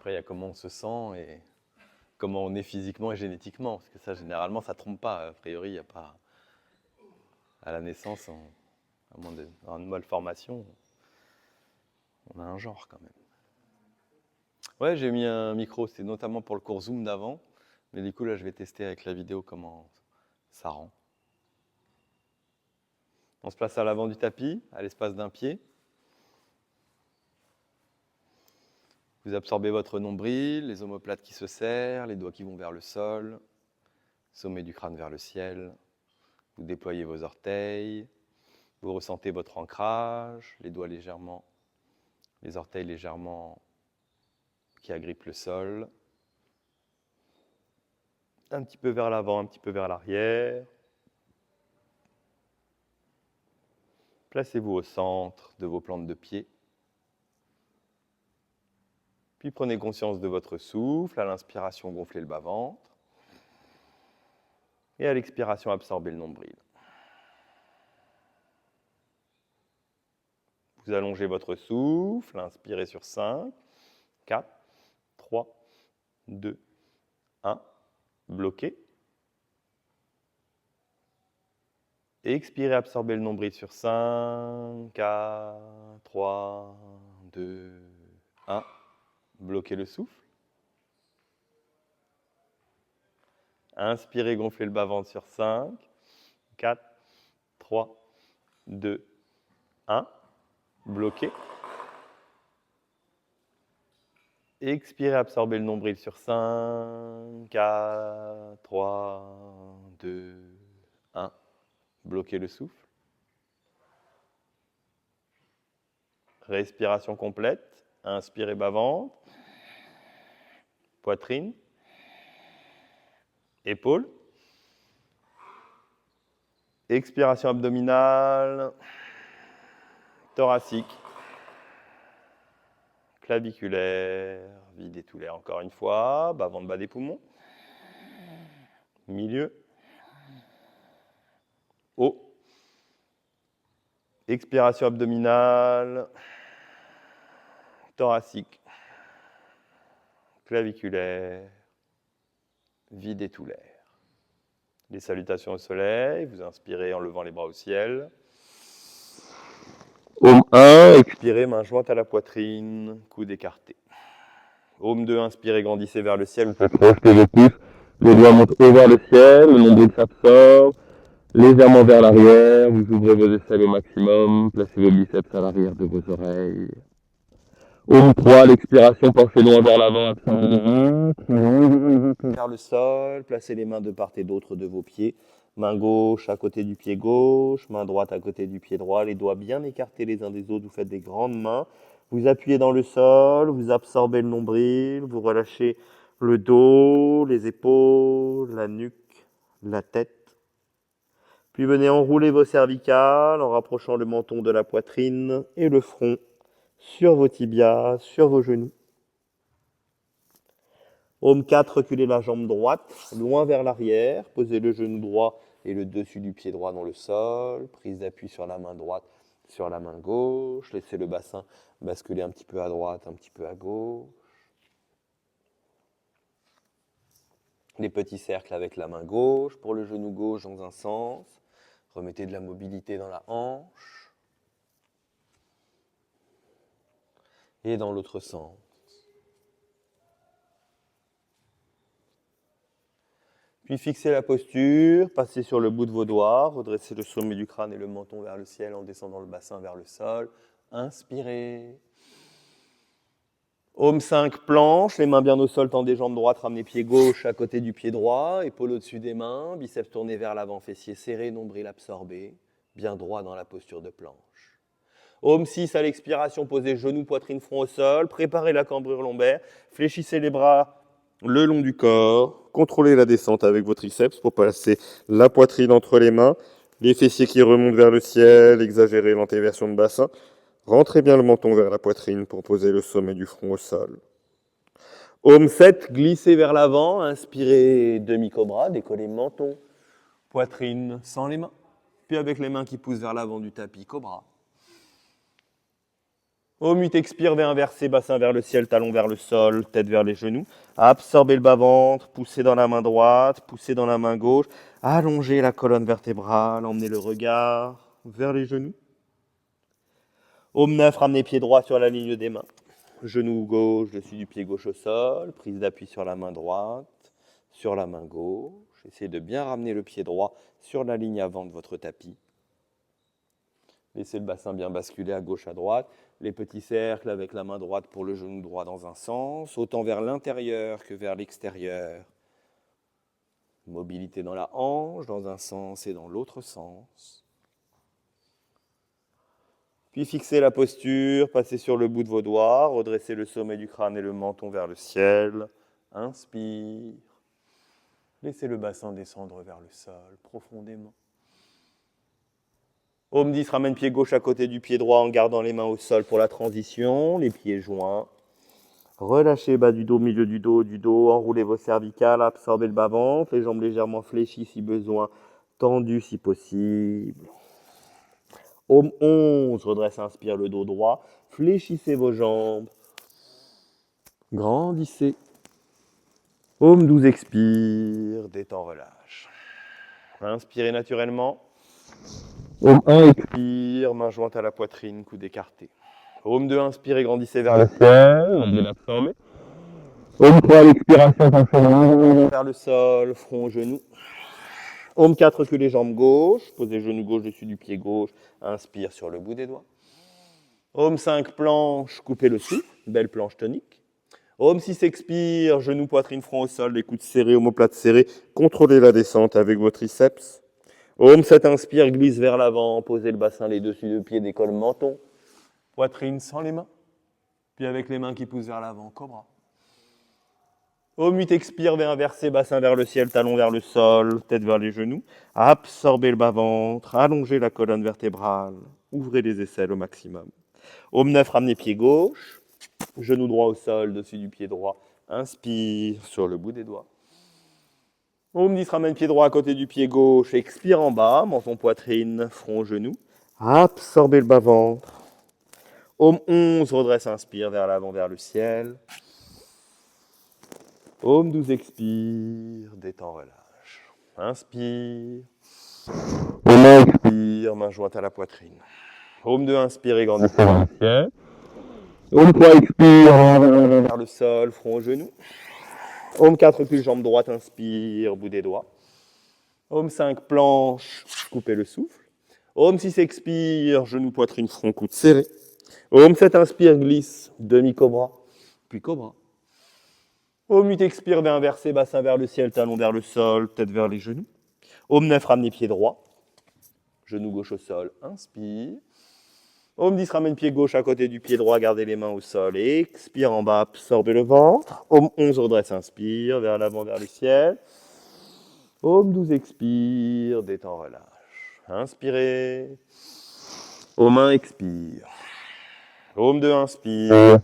après, il y a comment on se sent et comment on est physiquement et génétiquement. Parce que ça, généralement, ça ne trompe pas. A priori, il n'y a pas... À la naissance, à moins d'avoir une malformation, on a un genre quand même. Ouais, j'ai mis un micro, c'est notamment pour le cours Zoom d'avant. Mais du coup, là, je vais tester avec la vidéo comment ça rend. On se place à l'avant du tapis, à l'espace d'un pied. Vous absorbez votre nombril, les omoplates qui se serrent, les doigts qui vont vers le sol, sommet du crâne vers le ciel. Vous déployez vos orteils, vous ressentez votre ancrage, les doigts légèrement, les orteils légèrement qui agrippent le sol. Un petit peu vers l'avant, un petit peu vers l'arrière. Placez-vous au centre de vos plantes de pied. Puis prenez conscience de votre souffle. À l'inspiration, gonflez le bas-ventre. Et à l'expiration, absorbez le nombril. Vous allongez votre souffle. Inspirez sur 5, 4, 3, 2, 1. Bloquez. Et expirez, absorbez le nombril sur 5, 4, 3, 2, 1. Bloquez le souffle. Inspirez, gonflez le bas-ventre sur 5, 4, 3, 2, 1. Bloquez. Expirez, absorbez le nombril sur 5, 4, 3, 2, 1. Bloquez le souffle. Respiration complète. Inspirez bas-ventre. Poitrine. Épaules. Expiration abdominale. Thoracique. Claviculaire. Videz tout l'air encore une fois. Bas-ventre, bas des poumons. Milieu. Haut. Expiration abdominale. Thoracique. Claviculaire. Videz tout l'air. Les salutations au soleil, vous inspirez en levant les bras au ciel. Om 1, expirez, main jointe à la poitrine, coude écarté. Om 2, inspirez, grandissez vers le ciel, vous faites projeter vos pouces, les doigts montent haut vers le ciel, le nombril s'absorbe, légèrement vers l'arrière, vous ouvrez vos aisselles au maximum, placez vos biceps à l'arrière de vos oreilles. Om 3, l'expiration, penchez loin vers l'avant, absorbez le ventre, vers le sol, placez les mains de part et d'autre de vos pieds. Main gauche à côté du pied gauche, main droite à côté du pied droit, les doigts bien écartés les uns des autres, vous faites des grandes mains. Vous appuyez dans le sol, vous absorbez le nombril, vous relâchez le dos, les épaules, la nuque, la tête. Puis venez enrouler vos cervicales en rapprochant le menton de la poitrine et le front sur vos tibias, sur vos genoux. Om 4, reculez la jambe droite, loin vers l'arrière, posez le genou droit et le dessus du pied droit dans le sol, prise d'appui sur la main droite, sur la main gauche, laissez le bassin basculer un petit peu à droite, un petit peu à gauche. Les petits cercles avec la main gauche, pour le genou gauche dans un sens, remettez de la mobilité dans la hanche et dans l'autre sens. Puis fixez la posture, passez sur le bout de vos doigts, redressez le sommet du crâne et le menton vers le ciel en descendant le bassin vers le sol. Inspirez. Om 5, planche, les mains bien au sol, tendez jambes droites, ramenez pied gauche à côté du pied droit, épaule au-dessus des mains, biceps tournés vers l'avant, fessiers serrés, nombril absorbé, bien droit dans la posture de planche. Om 6, à l'expiration, posez genoux, poitrine, front au sol, préparez la cambrure lombaire, fléchissez les bras le long du corps, contrôlez la descente avec vos triceps pour placer la poitrine entre les mains, les fessiers qui remontent vers le ciel, exagérez l'antéversion de bassin, rentrez bien le menton vers la poitrine pour poser le sommet du front au sol. Om 7, glissez vers l'avant, inspirez demi-cobra, décollez menton, poitrine sans les mains, puis avec les mains qui poussent vers l'avant du tapis, cobra. Om 8, expire, V inversé, bassin vers le ciel, talon vers le sol, tête vers les genoux. Absorbez le bas-ventre, poussez dans la main droite, poussez dans la main gauche. Allongez la colonne vertébrale, emmenez le regard vers les genoux. Om 9, ramenez pied droit sur la ligne des mains. Genou gauche, dessus du pied gauche au sol, prise d'appui sur la main droite, sur la main gauche. Essayez de bien ramener le pied droit sur la ligne avant de votre tapis. Laissez le bassin bien basculer à gauche, à droite. Les petits cercles avec la main droite pour le genou droit dans un sens, autant vers l'intérieur que vers l'extérieur. Mobilité dans la hanche, dans un sens et dans l'autre sens. Puis fixez la posture, passez sur le bout de vos doigts, redressez le sommet du crâne et le menton vers le ciel. Inspire. Laissez le bassin descendre vers le sol profondément. Om 10, ramène pied gauche à côté du pied droit en gardant les mains au sol pour la transition, les pieds joints. Relâchez bas du dos, milieu du dos, enroulez vos cervicales, absorbez le bas-ventre, les jambes légèrement fléchies si besoin, tendues si possible. Om 11, redresse, inspire le dos droit, fléchissez vos jambes, grandissez. Om 12, expire, détend, relâche. Inspirez naturellement. Om 1, expire, main jointe à la poitrine, coude écarté. Om 2, inspirez, grandissez vers le ciel, emmenez l'absorber. Om 3, l'expiration, vers le sol, front, genou. Om 4, reculez jambes gauche, posez genou gauche dessus du pied gauche, inspire sur le bout des doigts. Om 5, planche, coupez le souffle, belle planche tonique. Om 6, expire, genou, poitrine, front au sol, les coudes serrés, omoplate serrée, contrôlez la descente avec vos triceps. Om 7, inspire, glisse vers l'avant, posez le bassin, les dessus de pied, décolle menton. Poitrine sans les mains, puis avec les mains qui poussent vers l'avant, cobra. Om 8, expire, vers inversé, bassin vers le ciel, talon vers le sol, tête vers les genoux. Absorbez le bas-ventre, allongez la colonne vertébrale, ouvrez les aisselles au maximum. Om 9, ramenez pied gauche, genou droit au sol, dessus du pied droit. Inspire sur le bout des doigts. Om 10, ramène pied droit à côté du pied gauche, expire en bas, menton, poitrine, front, genou. Absorbez le bas-ventre. Om 11, redresse, inspire vers l'avant, vers le ciel. Om 12, expire, détend, relâche. Inspire. Om 1, expire, main jointe à la poitrine. Om 2, inspire et grandissez vers le ciel. Om 3, expire, vers le sol, front au genou. Om 4, recule, jambe droite, inspire, bout des doigts. Om 5, planche, coupez le souffle. Om 6, expire, genou, poitrine, front, coude serré. Om 7, inspire, glisse, demi-cobra, puis cobra. Om 8, expire, vers inversé, bassin vers le ciel, talon vers le sol, tête vers les genoux. Om 9, ramenez pied droit, genou gauche au sol, inspire. Om 10, ramène pied gauche à côté du pied droit, gardez les mains au sol, expire en bas, absorbez le ventre. Om 11, redresse, inspire, vers l'avant, vers le ciel. Om 12, expire, détend, relâche. Inspirez. Om 1, expire. Om 2, inspire.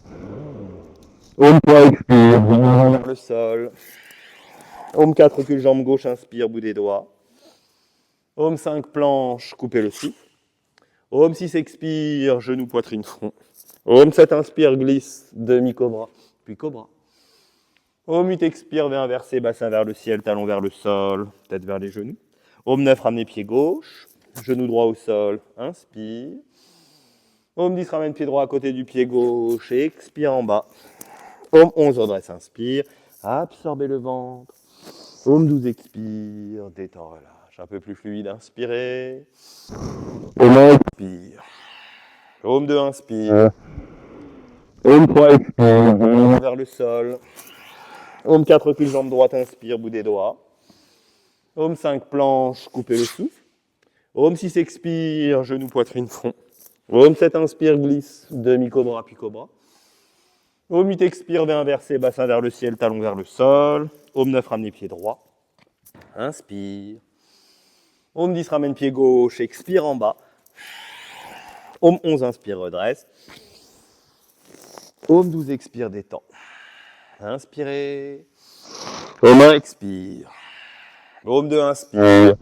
Om 3, expire, vers le sol. Om 4, recule, jambe gauche, inspire, bout des doigts. Om 5, planche, coupez le souffle. Om 6, expire, genou, poitrine, front. Om 7, inspire, glisse, demi-cobra, puis cobra. Om 8, expire, vers inversé, bassin vers le ciel, talon vers le sol, tête vers les genoux. Om 9, ramenez pied gauche, genou droit au sol, inspire. Om 10, ramène pied droit à côté du pied gauche, expire en bas. Om 11, redresse, inspire, absorbez le ventre. Om 12, expire, détend, relâche. Un peu plus fluide, inspirez. Om 1, expire. Om 2, inspire. Om 3, expire, vers le sol. Om 4, recule, jambe droite, inspire, bout des doigts. Om 5, planche, coupez le souffle. Om 6, expire, genou, poitrine, front. Om 7, inspire, glisse, demi-cobra, puis cobra. Om 8, expire, vers inversé, bassin vers le ciel, talon vers le sol. Om 9, ramenez pied droit. Inspire. Om 10, ramène pied gauche, expire en bas. Om 11, inspire, redresse. Om 12, expire, détend. Inspirez. Om 1, expire. Om 2, inspire.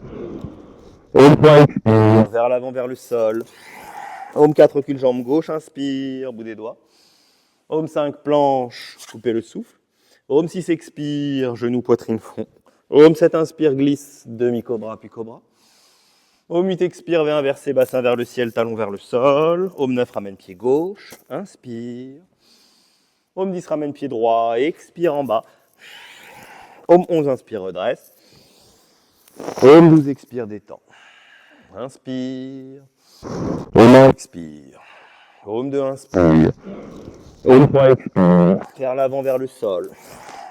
Om 3, expire. Vers l'avant, vers le sol. Home 4, recule jambe gauche, inspire, bout des doigts. Home 5, planche, coupez le souffle. Home 6, expire, genou, poitrine, front. Home 7, inspire, glisse, demi-cobra, puis cobra. Home 8, expire, vers inverser, bassin vers le ciel, talon vers le sol. Home 9, ramène pied gauche, inspire. Home 10, ramène pied droit, expire en bas. Home 11, inspire, redresse. Home 12, expire, détend. Inspire. Home 1, expire. Home 2, inspire. Home 3, expire. Vers l'avant, vers le sol.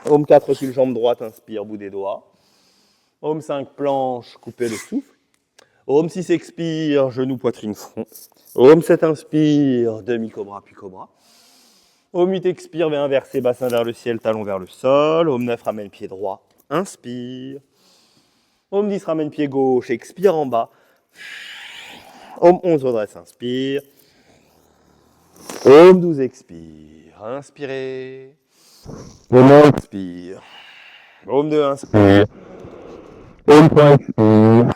Home 4, recule jambe droite, inspire, bout des doigts. Home 5, planche, coupez le souffle. Home 6, expire, genou, poitrine, front. Home 7, inspire, demi-cobra, puis cobra. Home 8, expire, vers inverser, bassin vers le ciel, talon vers le sol. Home 9, ramène pied droit, inspire. Home 10, ramène pied gauche, expire en bas. Home 11, redresse, inspire. Home 12, expire, inspirez. Home 1, expire. Home 2, inspire. Home 3, expire.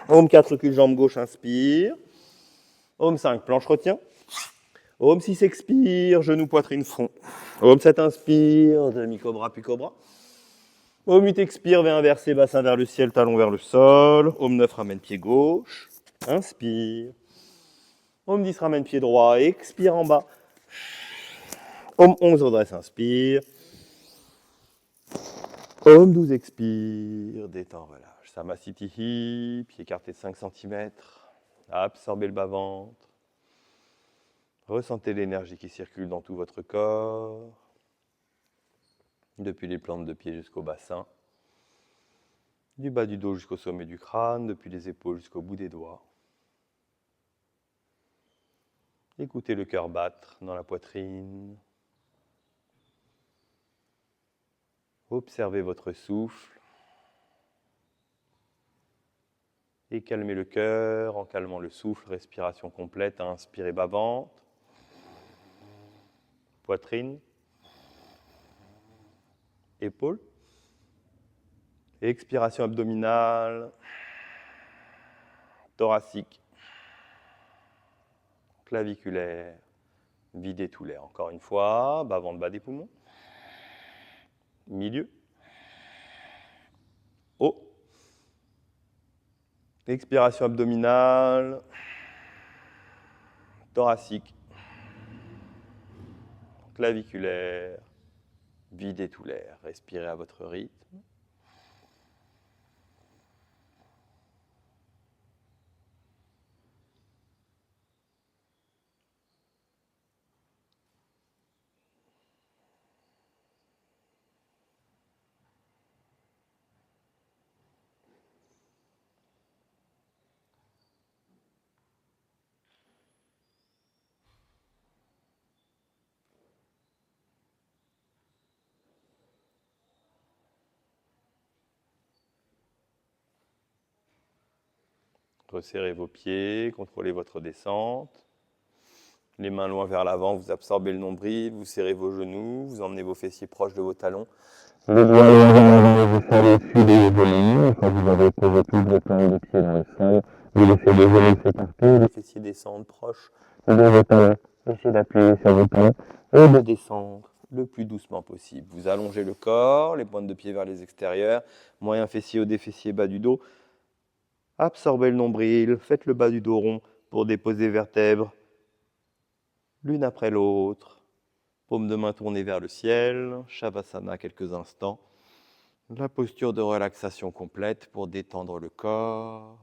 Home 4, recule jambe gauche, inspire. Home 5, planche, retient. Home 6, expire, genou, poitrine, front. Home 7, inspire, demi-cobra, puis cobra. Home 8, expire, vers inverser, bassin vers le ciel, talon vers le sol. Home 9, ramène pied gauche, inspire. Home 10, ramène pied droit, expire en bas. Home 11, redresse, inspire. Home 12, expire, détend, relâche. Samasthiti, pied écarté de 5 cm. Absorbez le bas-ventre. Ressentez l'énergie qui circule dans tout votre corps, depuis les plantes de pied jusqu'au bassin, du bas du dos jusqu'au sommet du crâne, depuis les épaules jusqu'au bout des doigts. Écoutez le cœur battre dans la poitrine. Observez votre souffle. Et calmez le cœur en calmant le souffle. Respiration complète. Inspirez bas-ventre. Poitrine. Épaules. Expiration abdominale. Thoracique. Claviculaire. Videz tout l'air. Encore une fois. Bas-ventre, bas des poumons. Milieu. Haut. Expiration abdominale, thoracique, claviculaire, videz tout l'air, respirez à votre rythme. Resserrez vos pieds, contrôlez votre descente. Les mains loin vers l'avant, vous absorbez le nombril, vous serrez vos genoux, vous emmenez vos fessiers proches de vos talons. Les doigts loin vers l'avant, vous serrez au-dessus des genoux. Quand vous avez posé toutes vos plantes de pied dans le sol, vous laissez les genoux s'écarter, les fessiers descendent proches de vos talons. Essayez d'appuyer sur vos talons et de descendre le plus doucement possible. Vous allongez le corps, les pointes de pied vers les extérieurs, moyen fessier au défessier bas du dos. Absorbez le nombril, faites le bas du dos rond pour déposer vertèbres l'une après l'autre. Paume de main tournée vers le ciel, Shavasana quelques instants. La posture de relaxation complète pour détendre le corps.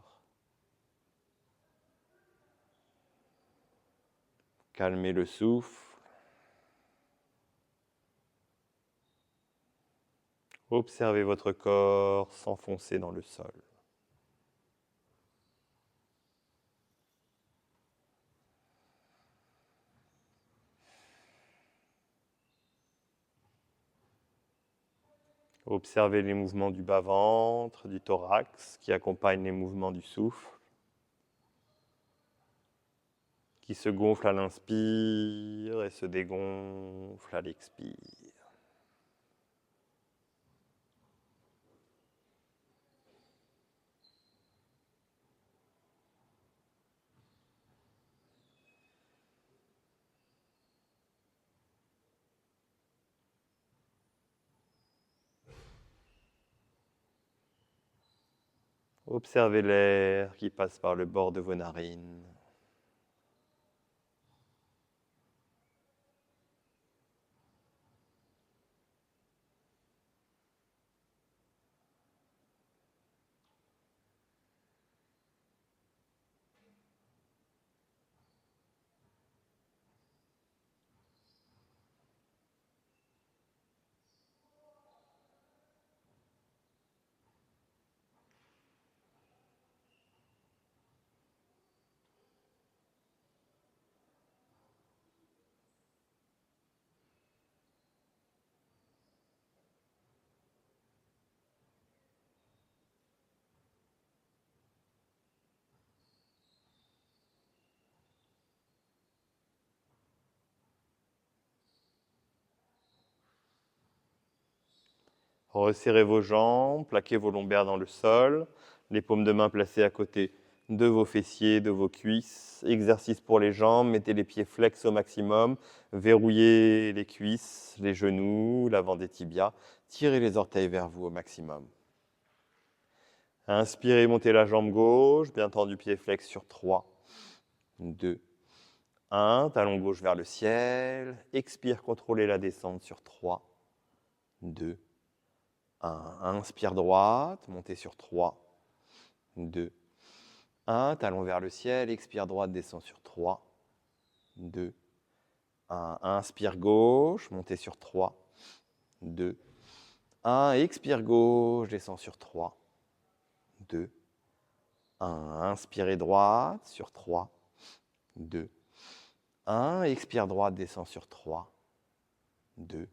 Calmez le souffle. Observez votre corps s'enfoncer dans le sol. Observez les mouvements du bas-ventre, du thorax qui accompagnent les mouvements du souffle, qui se gonfle à l'inspire et se dégonfle à l'expire. Observez l'air qui passe par le bord de vos narines. Resserrez vos jambes, plaquez vos lombaires dans le sol, les paumes de main placées à côté de vos fessiers, de vos cuisses. Exercice pour les jambes, mettez les pieds flex au maximum, verrouillez les cuisses, les genoux, l'avant des tibias, tirez les orteils vers vous au maximum. Inspirez, montez la jambe gauche, bien tendu pied flex sur 3, 2, 1, talon gauche vers le ciel, expire, contrôlez la descente sur 3, 2, 1, inspire droite, montez sur 3, 2, 1, talon vers le ciel, expire droite, descend sur 3, 2, 1, inspire gauche, montez sur 3, 2, 1, expire gauche, descend sur 3, 2, 1, inspirez droite sur 3, 2, 1, expire droite, descend sur 3, 2,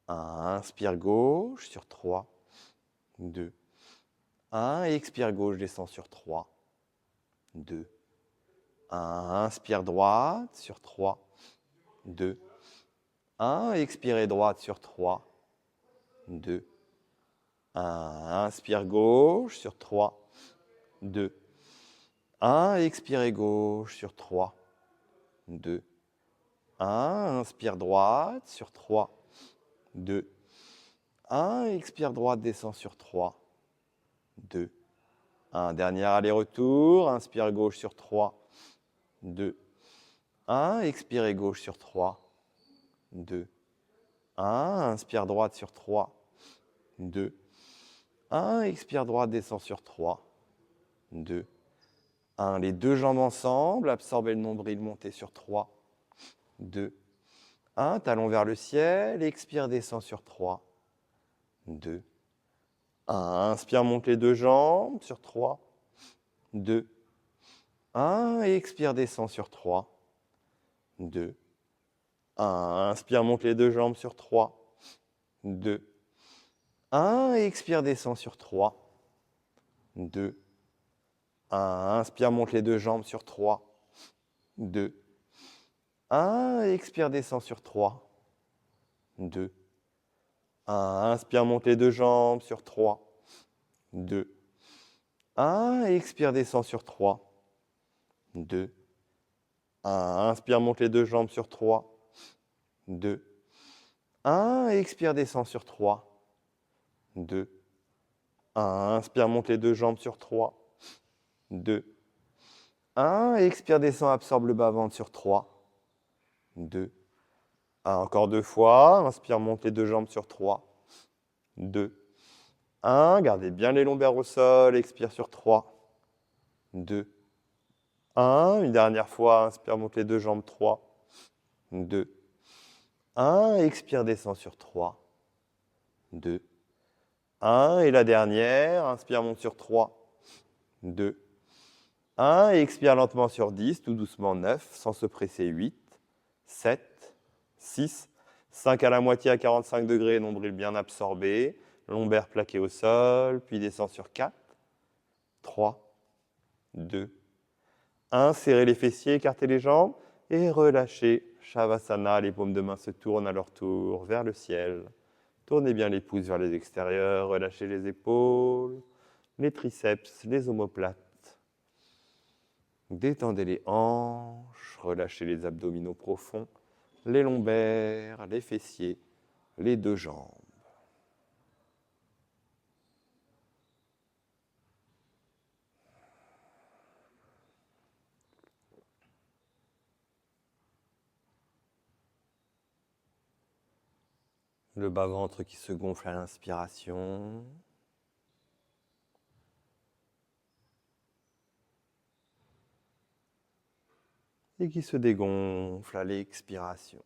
1, inspire gauche sur 3, 2, 1, expire gauche, descend sur 3, 2, 1, inspire droite sur 3, 2, 1, expirez droite sur 3, 2, 1, inspire gauche sur 3, 2, 1, expirez gauche sur 3, 2, 1, inspire droite sur 3, 2, 1, expire droite, descend sur 3, 2, 1, dernier aller-retour, inspire gauche sur 3, 2, 1, expirez gauche sur 3, 2, 1, inspire droite sur 3, 2, 1, expire droite, descend sur 3, 2, 1, les deux jambes ensemble, absorbez le nombril, montez sur 3, 2, 1, talon vers le ciel, expire, descend sur 3, 2, 1, inspire, monte les deux jambes sur 3, 2, 1, expire, descend sur 3, 2, 1, inspire, monte les deux jambes sur 3, 2, 1, expire, descend sur 3, 2, 1, inspire, monte les deux jambes sur 3, 2, 1, expire, descend sur 3, 2, 1, inspire, monte les deux jambes sur 3, 2, 1, expire, descend sur 3, 2, 1, inspire, monte les deux jambes sur 3, 2, 1, expire, descend sur 3, 2, 1, inspire, monte les deux jambes sur 3, 2, 1, expire, descend, absorbe le bas-ventre sur 3, 2, 1, encore deux fois, inspire, monte les deux jambes sur 3, 2, 1, gardez bien les lombaires au sol, expire sur 3, 2, 1, une dernière fois, inspire, monte les deux jambes, 3, 2, 1, expire, descend sur 3, 2, 1, et la dernière, inspire, monte sur 3, 2, 1, expire lentement sur 10, tout doucement 9, sans se presser 8, 7, 6, 5 à la moitié à 45 degrés, nombril bien absorbé, lombaire plaqué au sol, puis descend sur 4, 3, 2, 1, serrez les fessiers, écartez les jambes et relâchez. Shavasana, les paumes de main se tournent à leur tour vers le ciel. Tournez bien les pouces vers les extérieurs, relâchez les épaules, les triceps, les omoplates. Détendez les hanches, relâchez les abdominaux profonds, les lombaires, les fessiers, les deux jambes. Le bas-ventre qui se gonfle à l'inspiration. Et qui se dégonfle à l'expiration.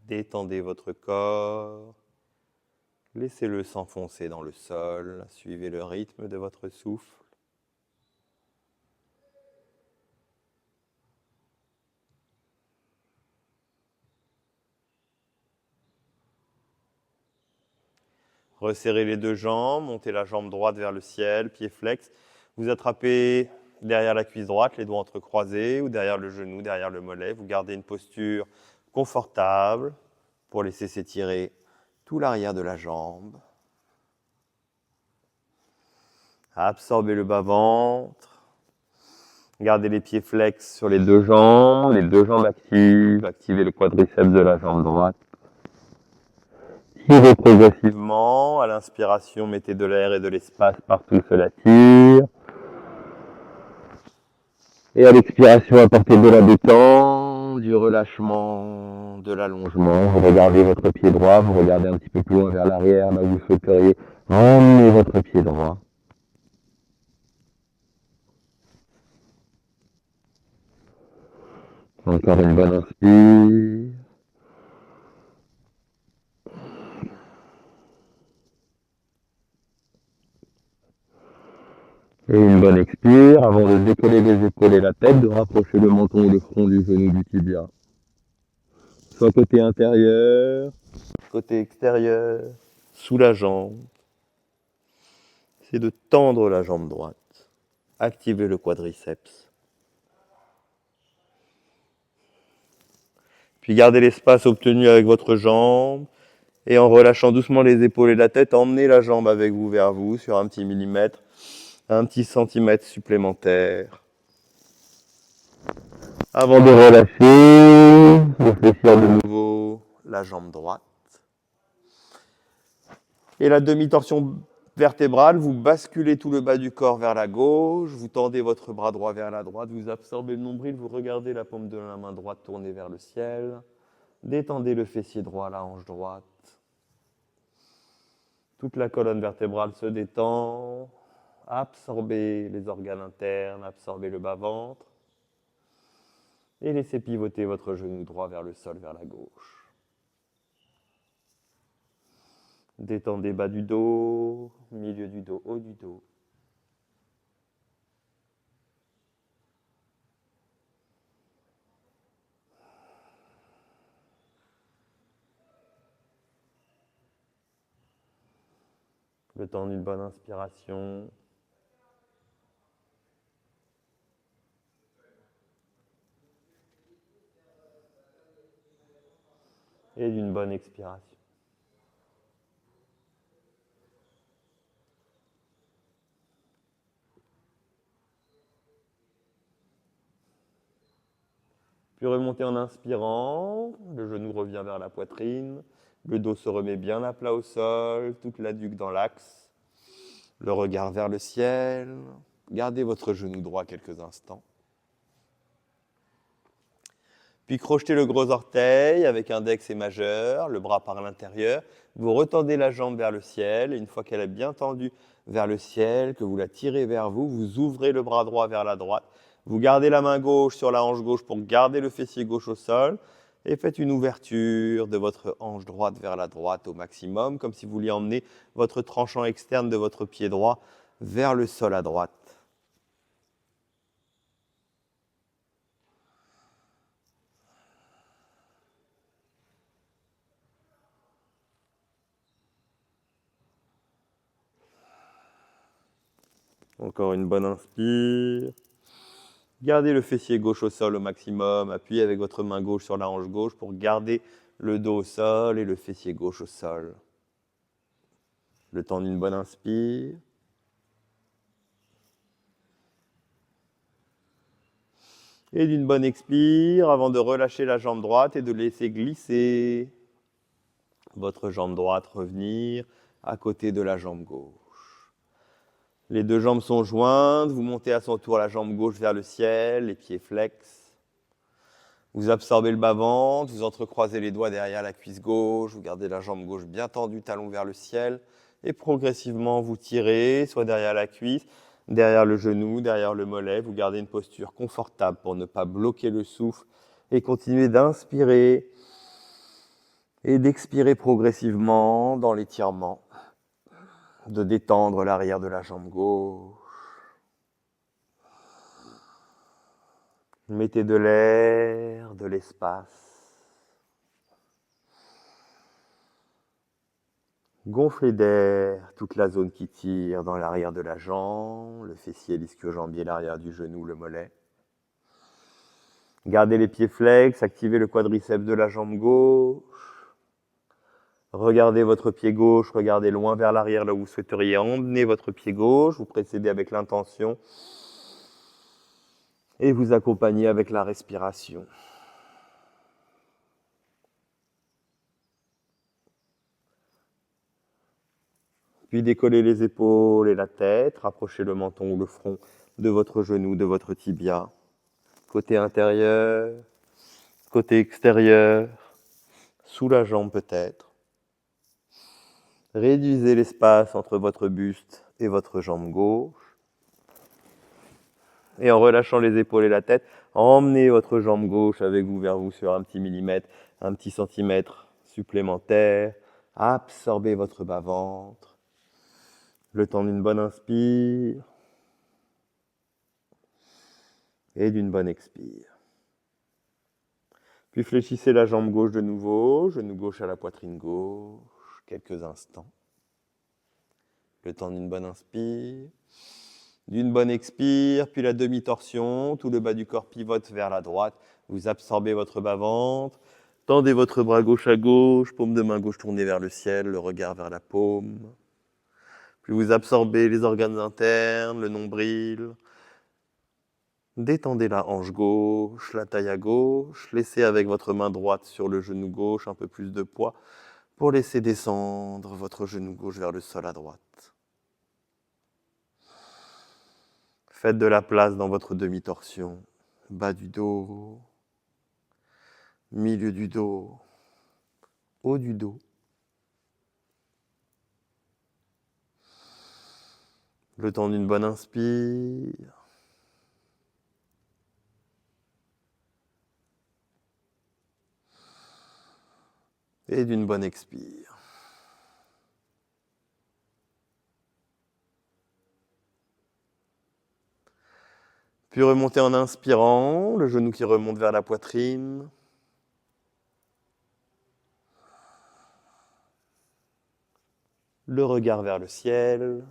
Détendez votre corps. Laissez-le s'enfoncer dans le sol. Suivez le rythme de votre souffle. Resserrez les deux jambes, montez la jambe droite vers le ciel, pied flex. Vous attrapez derrière la cuisse droite, les doigts entrecroisés, ou derrière le genou, derrière le mollet. Vous gardez une posture confortable pour laisser s'étirer tout l'arrière de la jambe. Absorbez le bas-ventre. Gardez les pieds flex sur les deux jambes actives. Activez le quadriceps de la jambe droite. Tirez progressivement. À l'inspiration, mettez de l'air et de l'espace partout, cela tire. Et à l'expiration, apportez de la détente, du relâchement, de l'allongement. Vous regardez votre pied droit, vous regardez un petit peu plus loin vers l'arrière, là où vous souhaiteriez emmener votre pied droit. Encore une bonne inspire. Et une bonne expire avant de décoller les épaules et la tête, de rapprocher le menton et le front du genou du tibia. Soit côté intérieur, côté extérieur, sous la jambe. C'est de tendre la jambe droite. Activez le quadriceps. Puis gardez l'espace obtenu avec votre jambe. Et en relâchant doucement les épaules et la tête, emmenez la jambe avec vous vers vous sur un petit millimètre, un petit centimètre supplémentaire. Avant de relâcher, réfléchir de nouveau la jambe droite. Et la demi-torsion vertébrale, vous basculez tout le bas du corps vers la gauche, vous tendez votre bras droit vers la droite, vous absorbez le nombril, vous regardez la paume de la main droite tournée vers le ciel. Détendez le fessier droit, la hanche droite. Toute la colonne vertébrale se détend. Absorbez les organes internes, absorbez le bas-ventre. Et laissez pivoter votre genou droit vers le sol, vers la gauche. Détendez bas du dos, milieu du dos, haut du dos. Le temps d'une bonne inspiration. Et d'une bonne expiration. Puis remontez en inspirant, le genou revient vers la poitrine, le dos se remet bien à plat au sol, toute la nuque dans l'axe, le regard vers le ciel. Gardez votre genou droit quelques instants. Puis crochetez le gros orteil avec index et majeur, le bras par l'intérieur. Vous retendez la jambe vers le ciel. Et une fois qu'elle est bien tendue vers le ciel, que vous la tirez vers vous, vous ouvrez le bras droit vers la droite. Vous gardez la main gauche sur la hanche gauche pour garder le fessier gauche au sol. Et faites une ouverture de votre hanche droite vers la droite au maximum, comme si vous vouliez emmener votre tranchant externe de votre pied droit vers le sol à droite. Encore une bonne inspire. Gardez le fessier gauche au sol au maximum. Appuyez avec votre main gauche sur la hanche gauche pour garder le dos au sol et le fessier gauche au sol. Le temps d'une bonne inspire. Et d'une bonne expire avant de relâcher la jambe droite et de laisser glisser votre jambe droite revenir à côté de la jambe gauche. Les deux jambes sont jointes, vous montez à son tour la jambe gauche vers le ciel, les pieds flex. Vous absorbez le bas-ventre, vous entrecroisez les doigts derrière la cuisse gauche, vous gardez la jambe gauche bien tendue, talon vers le ciel, et progressivement vous tirez, soit derrière la cuisse, derrière le genou, derrière le mollet. Vous gardez une posture confortable pour ne pas bloquer le souffle et continuez d'inspirer et d'expirer progressivement dans l'étirement, de détendre l'arrière de la jambe gauche. Mettez de l'air, de l'espace. Gonflez d'air toute la zone qui tire dans l'arrière de la jambe, le fessier, l'ischio-jambier, l'arrière du genou, le mollet. Gardez les pieds flex, activez le quadriceps de la jambe gauche. Regardez votre pied gauche, regardez loin vers l'arrière là où vous souhaiteriez emmener votre pied gauche. Vous précédez avec l'intention et vous accompagnez avec la respiration. Puis décollez les épaules et la tête, rapprochez le menton ou le front de votre genou, de votre tibia. Côté intérieur, côté extérieur, sous la jambe peut-être. Réduisez l'espace entre votre buste et votre jambe gauche. Et en relâchant les épaules et la tête, emmenez votre jambe gauche avec vous vers vous sur un petit millimètre, un petit centimètre supplémentaire. Absorbez votre bas-ventre. Le temps d'une bonne inspire et d'une bonne expire. Puis fléchissez la jambe gauche de nouveau, genou gauche à la poitrine gauche, quelques instants. Le temps d'une bonne inspire, d'une bonne expire, puis la demi-torsion, tout le bas du corps pivote vers la droite. Vous absorbez votre bas-ventre, tendez votre bras gauche à gauche, paume de main gauche tournée vers le ciel, le regard vers la paume. Puis vous absorbez les organes internes, le nombril. Détendez la hanche gauche, la taille à gauche. Laissez avec votre main droite sur le genou gauche un peu plus de poids pour laisser descendre votre genou gauche vers le sol à droite. Faites de la place dans votre demi-torsion. Bas du dos, milieu du dos, haut du dos. Le temps d'une bonne inspire. Et d'une bonne expire. Puis remontez en inspirant, le genou qui remonte vers la poitrine. Le regard vers le ciel.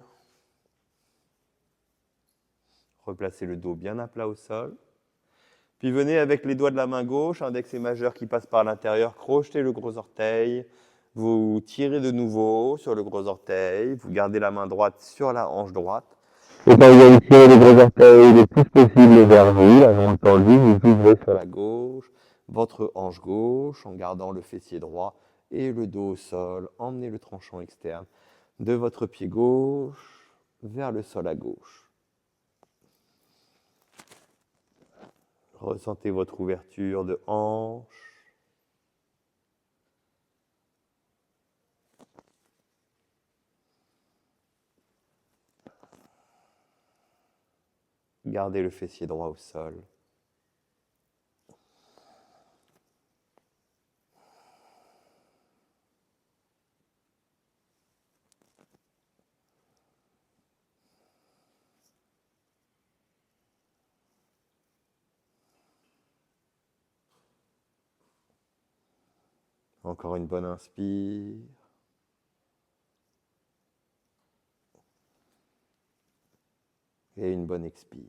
Replacez le dos bien à plat au sol. Puis venez avec les doigts de la main gauche, index et majeur qui passent par l'intérieur, crochetez le gros orteil. Vous tirez de nouveau sur le gros orteil. Vous gardez la main droite sur la hanche droite. Et quand vous allez tirer le gros orteil le plus possible vers vous, la jambe tendue, vous ouvrez sur la gauche, votre hanche gauche, en gardant le fessier droit et le dos au sol. Emmenez le tranchant externe de votre pied gauche vers le sol à gauche. Ressentez votre ouverture de hanche. Gardez le fessier droit au sol. Encore une bonne inspire. Et une bonne expire.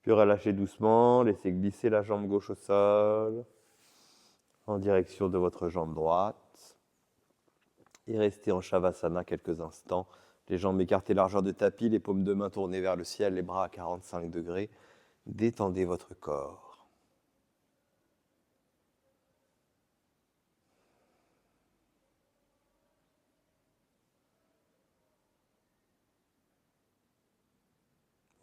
Puis relâchez doucement, laissez glisser la jambe gauche au sol, en direction de votre jambe droite. Et restez en Shavasana quelques instants, les jambes écartées largeur de tapis, les paumes de main tournées vers le ciel, les bras à 45 degrés. Détendez votre corps.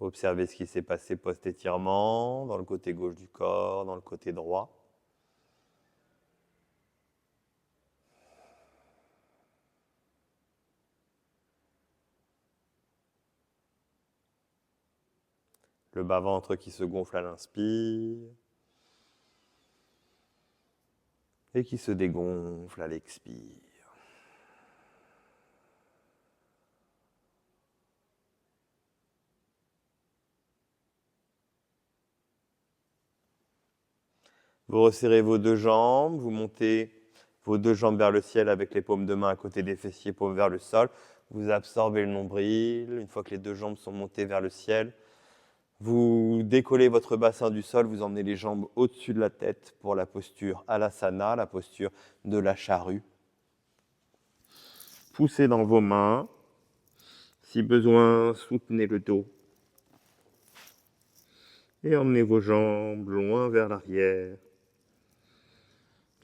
Observez ce qui s'est passé post-étirement, dans le côté gauche du corps, dans le côté droit. Le bas-ventre qui se gonfle à l'inspire et qui se dégonfle à l'expire. Vous resserrez vos deux jambes, vous montez vos deux jambes vers le ciel avec les paumes de main à côté des fessiers, paumes vers le sol. Vous absorbez le nombril. Une fois que les deux jambes sont montées vers le ciel, vous décollez votre bassin du sol, vous emmenez les jambes au-dessus de la tête pour la posture Alasana, la posture de la charrue. Poussez dans vos mains. Si besoin, soutenez le dos. Et emmenez vos jambes loin vers l'arrière.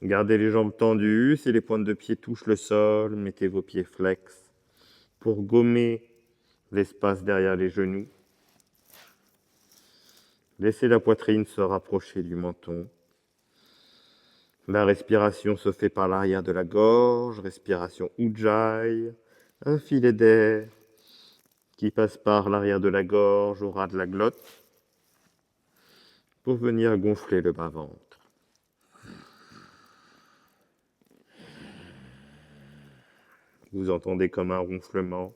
Gardez les jambes tendues. Si les pointes de pied touchent le sol, mettez vos pieds flex pour gommer l'espace derrière les genoux. Laissez la poitrine se rapprocher du menton. La respiration se fait par l'arrière de la gorge, respiration Ujjayi, un filet d'air qui passe par l'arrière de la gorge au ras de la glotte pour venir gonfler le bas-ventre. Vous entendez comme un ronflement.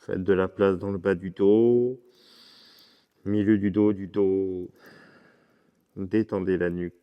Faites de la place dans le bas du dos, milieu du dos. Détendez la nuque.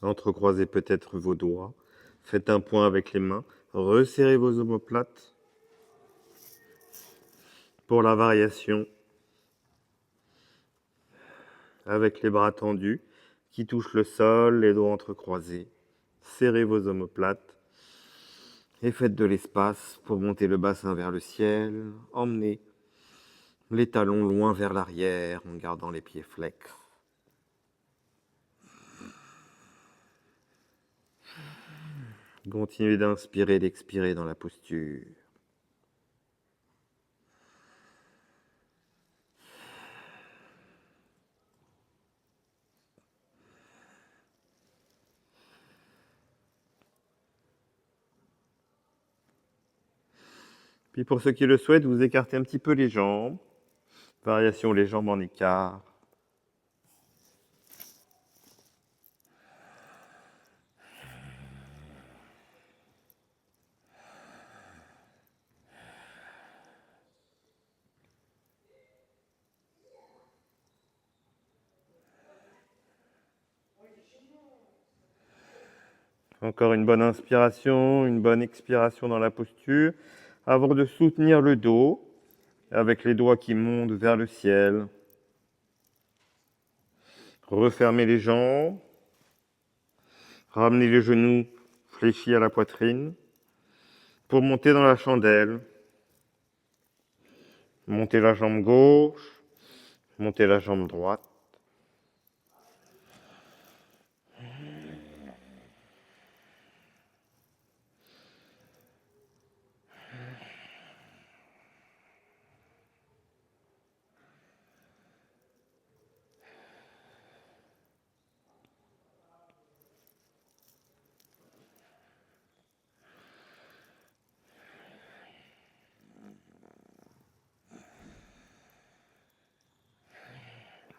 Entrecroisez peut-être vos doigts. Faites un point avec les mains. Resserrez vos omoplates pour la variation avec les bras tendus qui touchent le sol, les doigts entrecroisés. Serrez vos omoplates et faites de l'espace pour monter le bassin vers le ciel. Emmenez les talons loin vers l'arrière en gardant les pieds flex. Continuez d'inspirer et d'expirer dans la posture. Puis pour ceux qui le souhaitent, vous écartez un petit peu les jambes. Variation les jambes en écart. Encore une bonne inspiration, une bonne expiration dans la posture, avant de soutenir le dos avec les doigts qui montent vers le ciel. Refermez les jambes, ramenez les genoux fléchis à la poitrine pour monter dans la chandelle. Montez la jambe gauche, montez la jambe droite.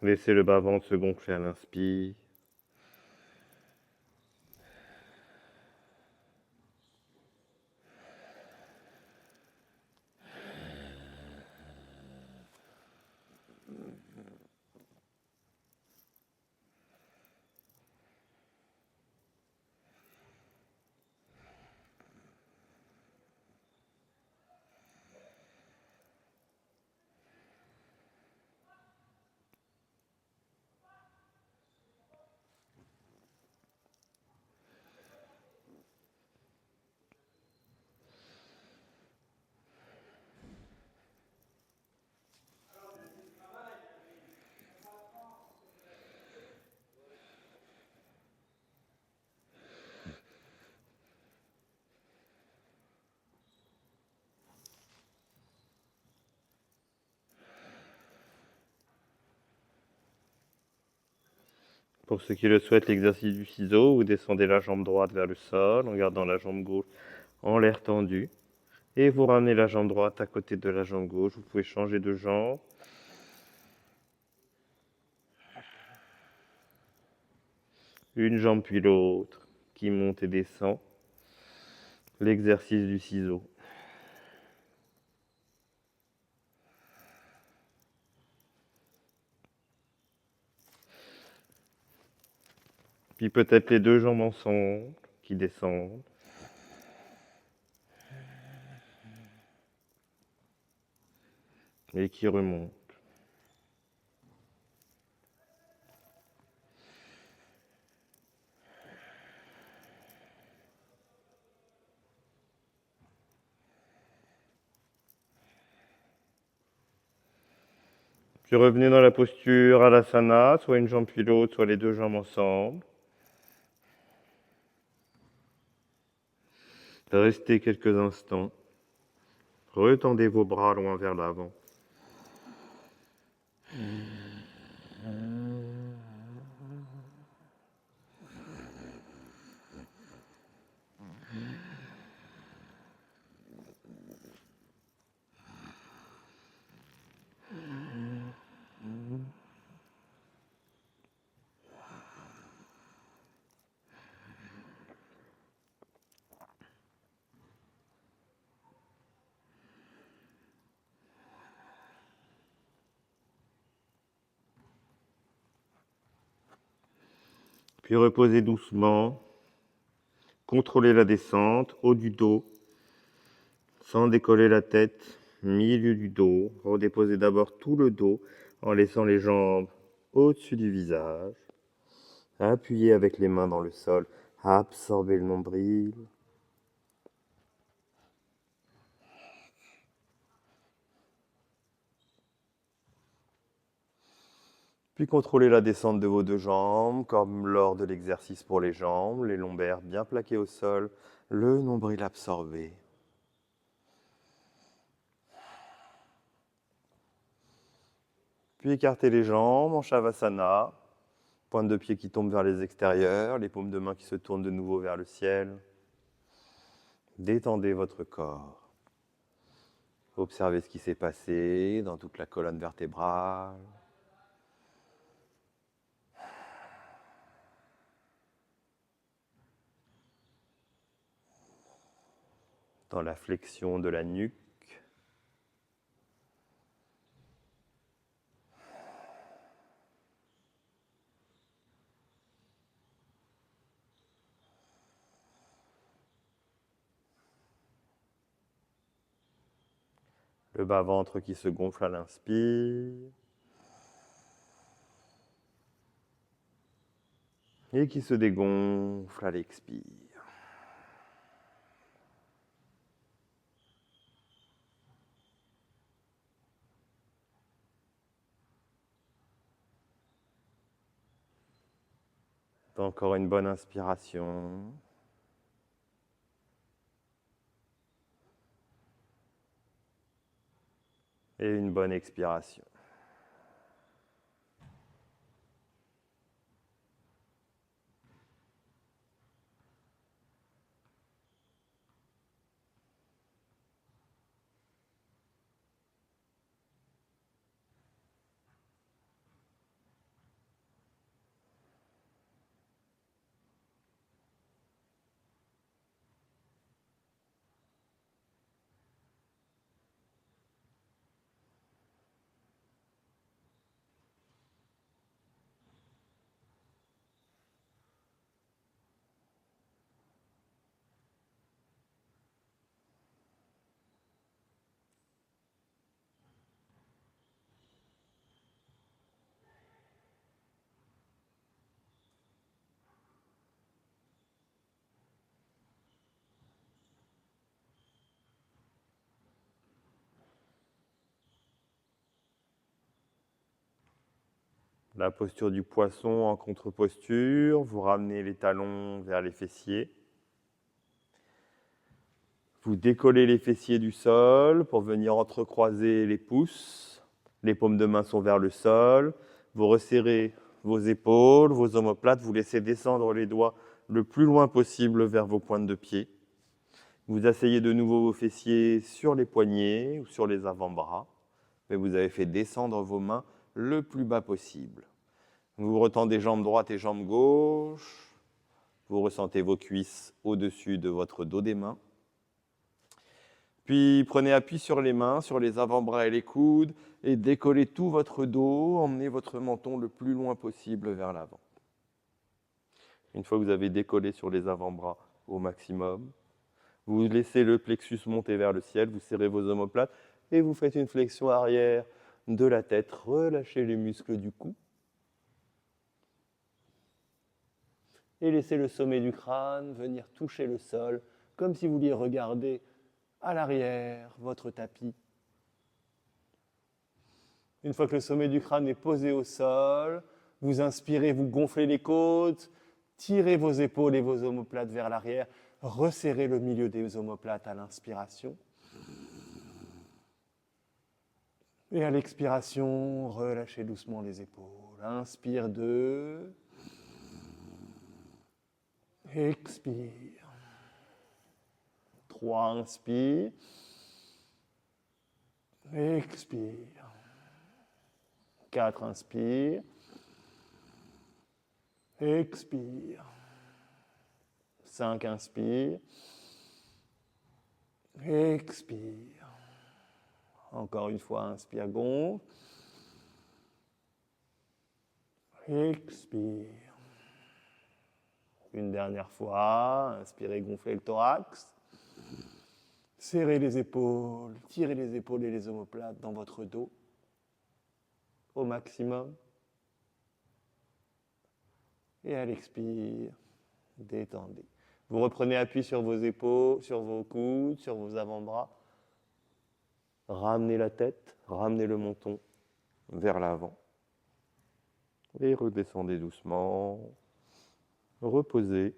Laissez le bas-ventre se gonfler à l'inspire. Pour ceux qui le souhaitent, l'exercice du ciseau, vous descendez la jambe droite vers le sol en gardant la jambe gauche en l'air tendu. Et vous ramenez la jambe droite à côté de la jambe gauche. Vous pouvez changer de jambe. Une jambe puis l'autre qui monte et descend. L'exercice du ciseau. Puis peut-être les deux jambes ensemble qui descendent. Et qui remontent. Puis revenez dans la posture Alasana, soit une jambe puis l'autre, soit les deux jambes ensemble. Restez quelques instants. Retendez vos bras loin vers l'avant. Puis reposez doucement. Contrôlez la descente, haut du dos, sans décoller la tête, milieu du dos. Redéposez d'abord tout le dos en laissant les jambes au-dessus du visage. Appuyez avec les mains dans le sol. Absorbez le nombril. Puis contrôlez la descente de vos deux jambes, comme lors de l'exercice pour les jambes, les lombaires bien plaqués au sol, le nombril absorbé. Puis écartez les jambes en Shavasana, pointe de pied qui tombe vers les extérieurs, les paumes de main qui se tournent de nouveau vers le ciel. Détendez votre corps. Observez ce qui s'est passé dans toute la colonne vertébrale. Dans la flexion de la nuque. Le bas-ventre qui se gonfle à l'inspire. Et qui se dégonfle à l'expire. Encore une bonne inspiration. Et une bonne expiration. La posture du poisson en contre-posture, vous ramenez les talons vers les fessiers. Vous décollez les fessiers du sol pour venir entrecroiser les pouces. Les paumes de main sont vers le sol. Vous resserrez vos épaules, vos omoplates. Vous laissez descendre les doigts le plus loin possible vers vos pointes de pied. Vous asseyez de nouveau vos fessiers sur les poignets ou sur les avant-bras. Mais vous avez fait descendre vos mains le plus bas possible. Vous retendez jambes droite et jambes gauche. Vous ressentez vos cuisses au-dessus de votre dos des mains. Puis prenez appui sur les mains, sur les avant-bras et les coudes et décollez tout votre dos, emmenez votre menton le plus loin possible vers l'avant. Une fois que vous avez décollé sur les avant-bras au maximum, vous laissez le plexus monter vers le ciel, vous serrez vos omoplates et vous faites une flexion arrière de la tête, relâchez les muscles du cou. Et laissez le sommet du crâne venir toucher le sol, comme si vous vouliez regarder à l'arrière votre tapis. Une fois que le sommet du crâne est posé au sol, vous inspirez, vous gonflez les côtes, tirez vos épaules et vos omoplates vers l'arrière, resserrez le milieu des omoplates à l'inspiration. Et à l'expiration, relâchez doucement les épaules. Inspire 2. Expire. 3, inspire. Expire. 4, inspire. Expire. 5, inspire. Expire. Encore une fois, inspire, gonfle. Expire. Une dernière fois, inspirez, gonflez le thorax. Serrez les épaules, tirez les épaules et les omoplates dans votre dos au maximum. Et à l'expire, détendez. Vous reprenez appui sur vos épaules, sur vos coudes, sur vos avant-bras. Ramenez la tête, ramenez le menton vers l'avant. Et redescendez doucement. Reposez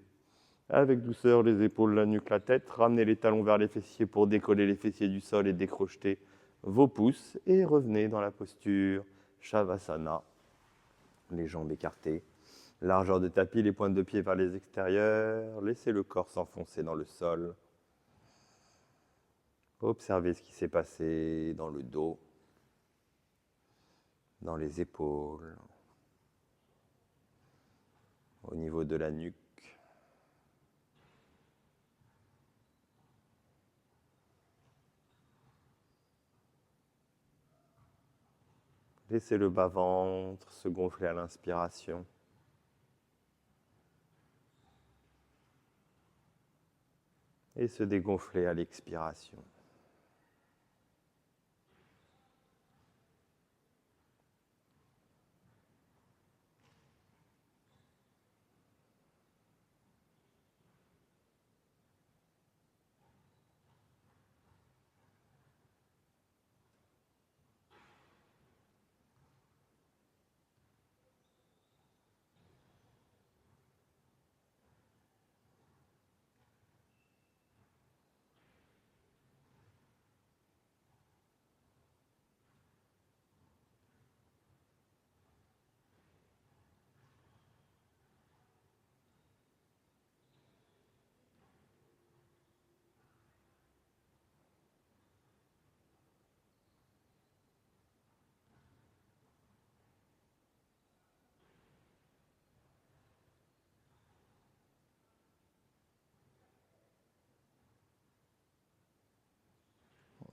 avec douceur les épaules, la nuque, la tête. Ramenez les talons vers les fessiers pour décoller les fessiers du sol et décrocheter vos pouces. Et revenez dans la posture Shavasana. Les jambes écartées. Largeur de tapis, les pointes de pied vers les extérieurs. Laissez le corps s'enfoncer dans le sol. Observez ce qui s'est passé dans le dos, dans les épaules, au niveau de la nuque. Laissez le bas-ventre se gonfler à l'inspiration. Et se dégonfler à l'expiration.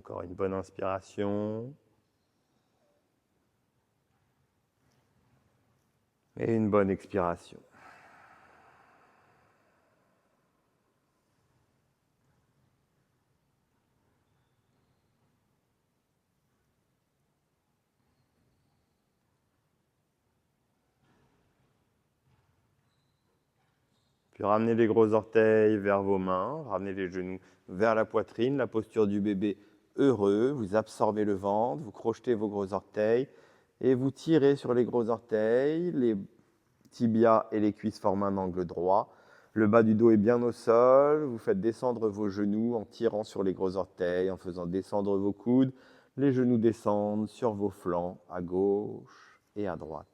Encore une bonne inspiration. Et une bonne expiration. Puis ramenez les gros orteils vers vos mains, ramenez les genoux vers la poitrine, la posture du bébé heureux. Vous absorbez le ventre, vous crochetez vos gros orteils et vous tirez sur les gros orteils. Les tibias et les cuisses forment un angle droit. Le bas du dos est bien au sol. Vous faites descendre vos genoux en tirant sur les gros orteils, en faisant descendre vos coudes. Les genoux descendent sur vos flancs, à gauche et à droite.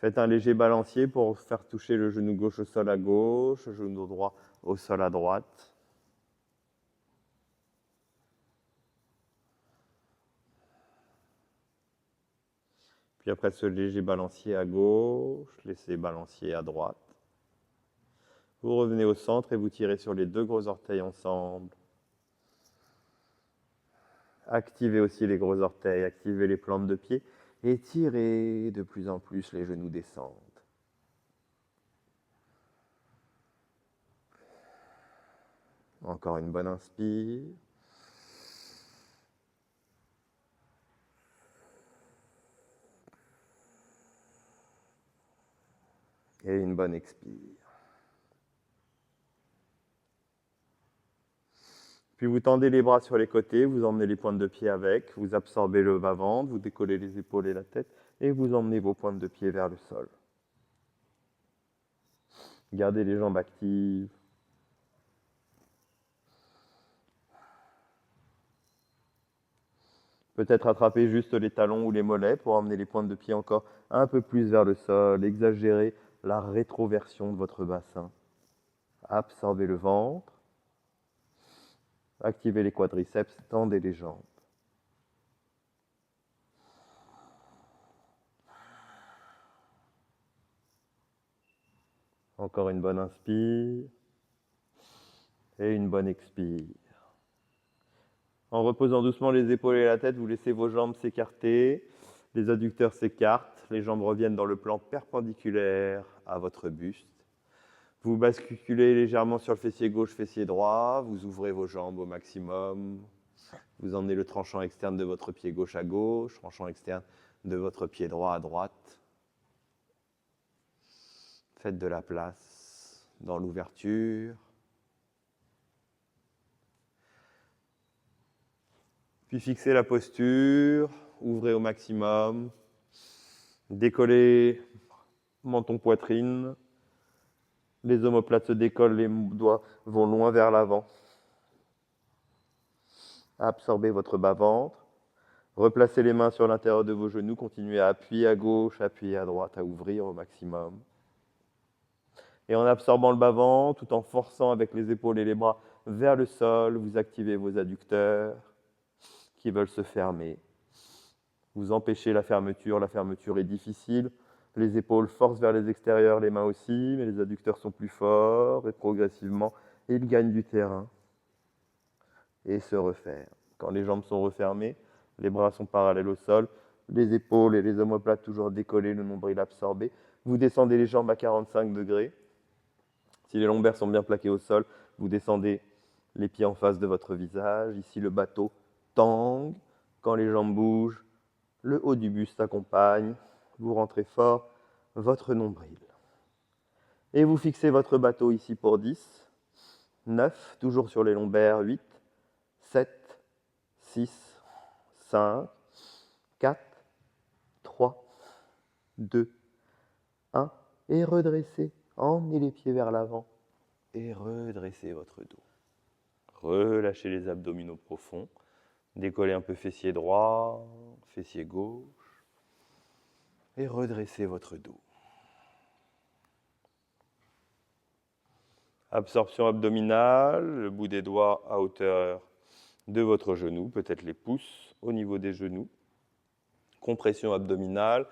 Faites un léger balancier pour faire toucher le genou gauche au sol à gauche, le genou droit au sol à droite. Puis après ce léger balancier à gauche, laissez balancier à droite. Vous revenez au centre et vous tirez sur les deux gros orteils ensemble. Activez aussi les gros orteils, activez les plantes de pied et tirez de plus en plus, les genoux descendent. Encore une bonne inspire. Et une bonne expire. Puis vous tendez les bras sur les côtés, vous emmenez les pointes de pied avec, vous absorbez le bas-ventre, vous décollez les épaules et la tête, et vous emmenez vos pointes de pied vers le sol. Gardez les jambes actives. Peut-être attraper juste les talons ou les mollets pour emmener les pointes de pied encore un peu plus vers le sol. Exagérez la rétroversion de votre bassin. Absorbez le ventre. Activez les quadriceps, tendez les jambes. Encore une bonne inspire et une bonne expire. En reposant doucement les épaules et la tête, vous laissez vos jambes s'écarter, les adducteurs s'écartent, les jambes reviennent dans le plan perpendiculaire à votre buste. Vous basculez légèrement sur le fessier gauche, fessier droit, vous ouvrez vos jambes au maximum, vous emmenez le tranchant externe de votre pied gauche à gauche, tranchant externe de votre pied droit à droite. Faites de la place dans l'ouverture. Puis fixez la posture, ouvrez au maximum, décollez menton-poitrine, les omoplates se décollent, les doigts vont loin vers l'avant. Absorbez votre bas-ventre, replacez les mains sur l'intérieur de vos genoux, continuez à appuyer à gauche, appuyer à droite, à ouvrir au maximum. Et en absorbant le bas-ventre, tout en forçant avec les épaules et les bras vers le sol, vous activez vos adducteurs qui veulent se fermer. Vous empêchez la fermeture est difficile. Les épaules forcent vers les extérieurs, les mains aussi, mais les adducteurs sont plus forts et progressivement, ils gagnent du terrain et se referment. Quand les jambes sont refermées, les bras sont parallèles au sol, les épaules et les omoplates toujours décollées, le nombril absorbé. Vous descendez les jambes à 45 degrés. Si les lombaires sont bien plaqués au sol, vous descendez les pieds en face de votre visage. Ici, le bateau tangue. Quand les jambes bougent, le haut du buste accompagne. Vous rentrez fort votre nombril. Et vous fixez votre bateau ici pour 10, 9, toujours sur les lombaires, 8, 7, 6, 5, 4, 3, 2, 1. Et redressez. Emmenez les pieds vers l'avant et redressez votre dos. Relâchez les abdominaux profonds. Décollez un peu fessier droit, fessier gauche. Et redressez votre dos. Absorption abdominale, le bout des doigts à hauteur de votre genou, peut-être les pouces au niveau des genoux. Compression abdominale.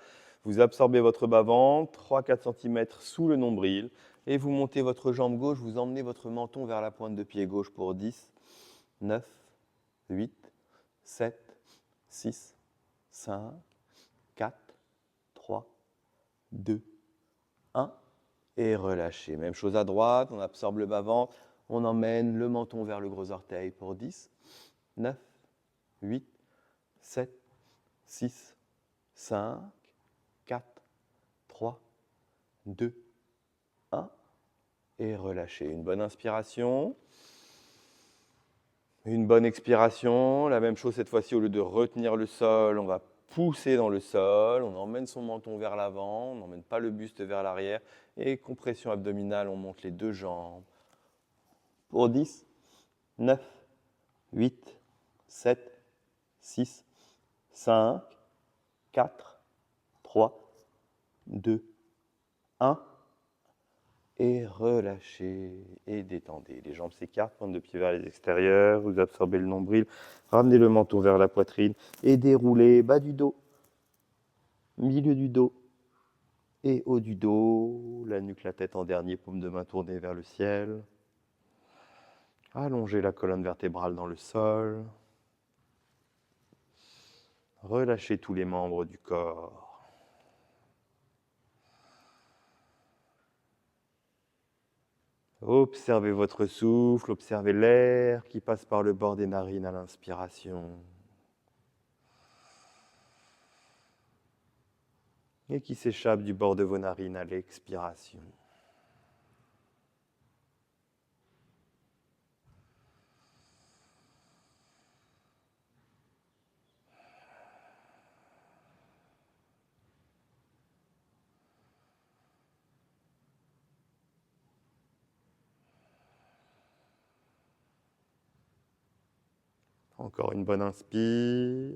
Vous absorbez votre bas-ventre, 3-4 cm sous le nombril, et vous montez votre jambe gauche, vous emmenez votre menton vers la pointe de pied gauche pour 10, 9, 8, 7, 6, 5, 4, 3, 2, 1, et relâchez. Même chose à droite, on absorbe le bas-ventre, on emmène le menton vers le gros orteil pour 10, 9, 8, 7, 6, 5, 4, 3, 2, 1, et relâchez. Une bonne inspiration, une bonne expiration. La même chose cette fois-ci, au lieu de retenir le sol, on va pousser dans le sol, on emmène son menton vers l'avant, on n'emmène pas le buste vers l'arrière, et compression abdominale, on monte les deux jambes. Pour 10, 9, 8, 7, 6, 5, 4, 3, 2, 1. Et relâchez et détendez. Les jambes s'écartent, pointe de pied vers les extérieurs, vous absorbez le nombril, ramenez le menton vers la poitrine et déroulez bas du dos, milieu du dos et haut du dos, la nuque, la tête en dernier, paume de main tournée vers le ciel. Allongez la colonne vertébrale dans le sol. Relâchez tous les membres du corps. Observez votre souffle, observez l'air qui passe par le bord des narines à l'inspiration et qui s'échappe du bord de vos narines à l'expiration. Encore une bonne inspire.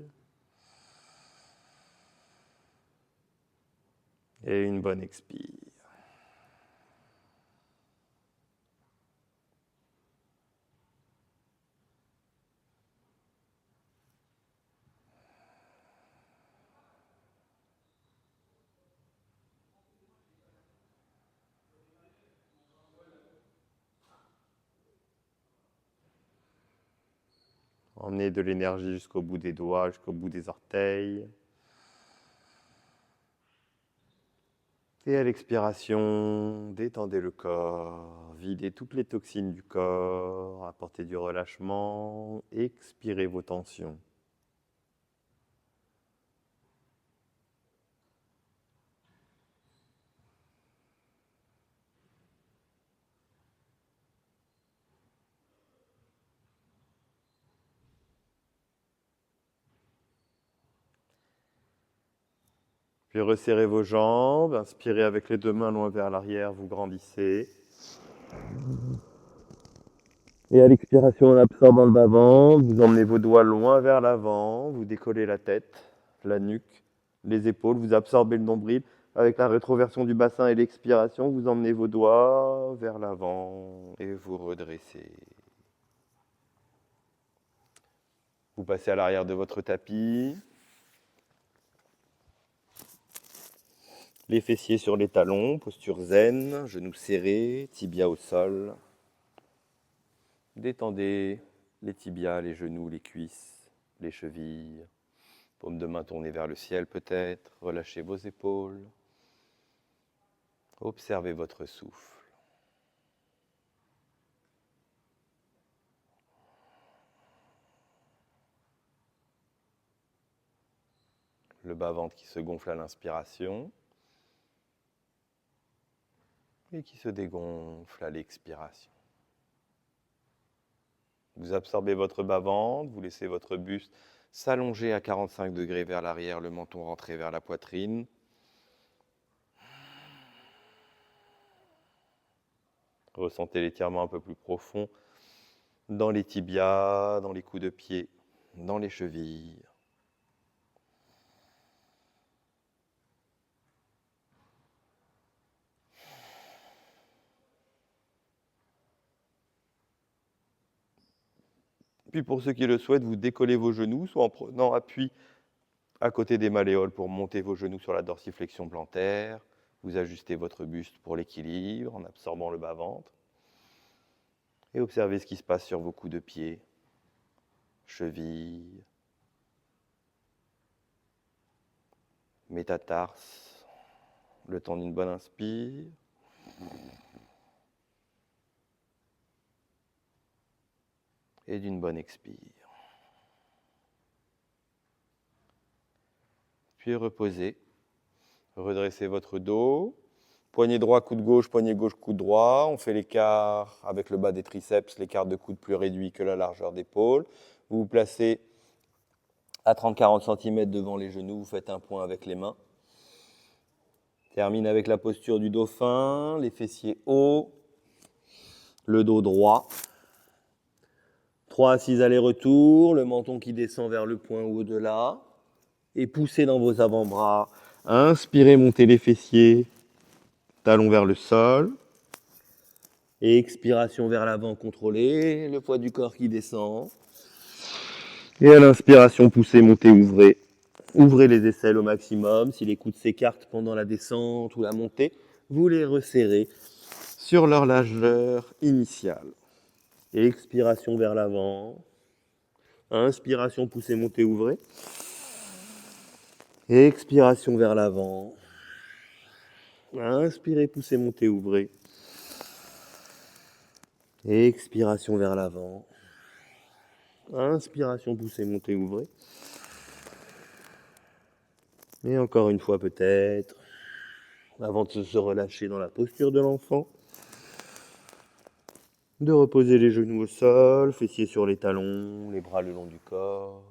Et une bonne expire. Emmenez de l'énergie jusqu'au bout des doigts, jusqu'au bout des orteils. Et à l'expiration, détendez le corps, videz toutes les toxines du corps, apportez du relâchement, expirez vos tensions. Puis resserrez vos jambes, inspirez avec les deux mains loin vers l'arrière, vous grandissez. Et à l'expiration, en absorbant le bas-ventre, vous emmenez vos doigts loin vers l'avant, vous décollez la tête, la nuque, les épaules, vous absorbez le nombril. Avec la rétroversion du bassin et l'expiration, vous emmenez vos doigts vers l'avant et vous redressez. Vous passez à l'arrière de votre tapis. Les fessiers sur les talons, posture zen, genoux serrés, tibia au sol. Détendez les tibias, les genoux, les cuisses, les chevilles. Paume de main tournée vers le ciel peut-être. Relâchez vos épaules. Observez votre souffle. Le bas-ventre qui se gonfle à l'inspiration et qui se dégonfle à l'expiration. Vous absorbez votre bas-ventre, vous laissez votre buste s'allonger à 45 degrés vers l'arrière, le menton rentré vers la poitrine. Ressentez l'étirement un peu plus profond dans les tibias, dans les coups de pied, dans les chevilles. Puis pour ceux qui le souhaitent, vous décollez vos genoux, soit en prenant appui à côté des malléoles pour monter vos genoux sur la dorsiflexion plantaire. Vous ajustez votre buste pour l'équilibre en absorbant le bas-ventre. Et observez ce qui se passe sur vos coups de pied, chevilles, métatarses, le temps d'une bonne inspire. Et d'une bonne expire. Puis reposez. Redressez votre dos. Poignet droit, coude gauche, poignet gauche, coude droit. On fait l'écart avec le bas des triceps, l'écart de coude plus réduit que la largeur d'épaule. Vous vous placez à 30-40 cm devant les genoux. Vous faites un point avec les mains. Termine avec la posture du dauphin, les fessiers hauts, le dos droit. 3 à 6 allers-retours, le menton qui descend vers le point ou au-delà. Et poussez dans vos avant-bras. Inspirez, montez les fessiers, talons vers le sol. Et expiration vers l'avant, contrôlez le poids du corps qui descend. Et à l'inspiration, poussez, montez, ouvrez. Ouvrez les aisselles au maximum. Si les coudes s'écartent pendant la descente ou la montée, vous les resserrez sur leur largeur initiale. Et expiration vers l'avant. Inspiration, poussez, montez, ouvrez. Et expiration vers l'avant. Inspirez, poussez, montez, ouvrez. Et expiration vers l'avant. Inspiration, poussez, montez, ouvrez. Et encore une fois peut-être, avant de se relâcher dans la posture de l'enfant, de reposer les genoux au sol, fessiers sur les talons, les bras le long du corps.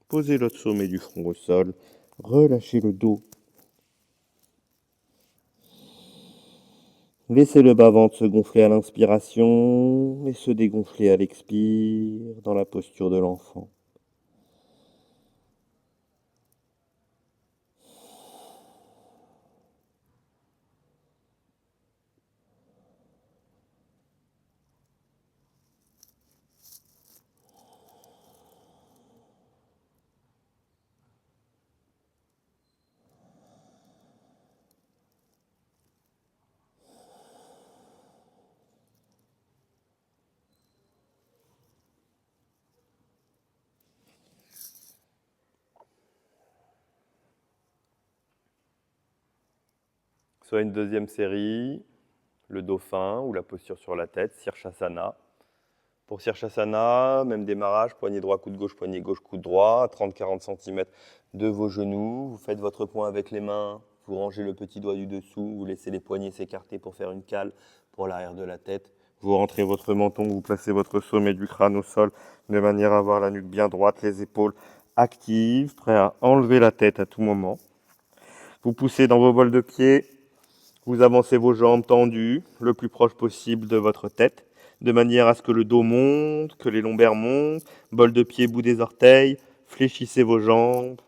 Posez l'autre sommet du front au sol, relâchez le dos. Laissez le bas-ventre se gonfler à l'inspiration et se dégonfler à l'expire dans la posture de l'enfant. Soit une deuxième série, le dauphin ou la posture sur la tête, Sirsasana. Pour Sirsasana, même démarrage, poignet droit, coude gauche, coude droit, 30-40 cm de vos genoux. Vous faites votre point avec les mains, vous rangez le petit doigt du dessous, vous laissez les poignets s'écarter pour faire une cale pour l'arrière de la tête. Vous rentrez votre menton, vous placez votre sommet du crâne au sol de manière à avoir la nuque bien droite, les épaules actives, prêt à enlever la tête à tout moment. Vous poussez dans vos bols de pied. Vous avancez vos jambes tendues, le plus proche possible de votre tête, de manière à ce que le dos monte, que les lombaires montent, bol de pied, bout des orteils, fléchissez vos jambes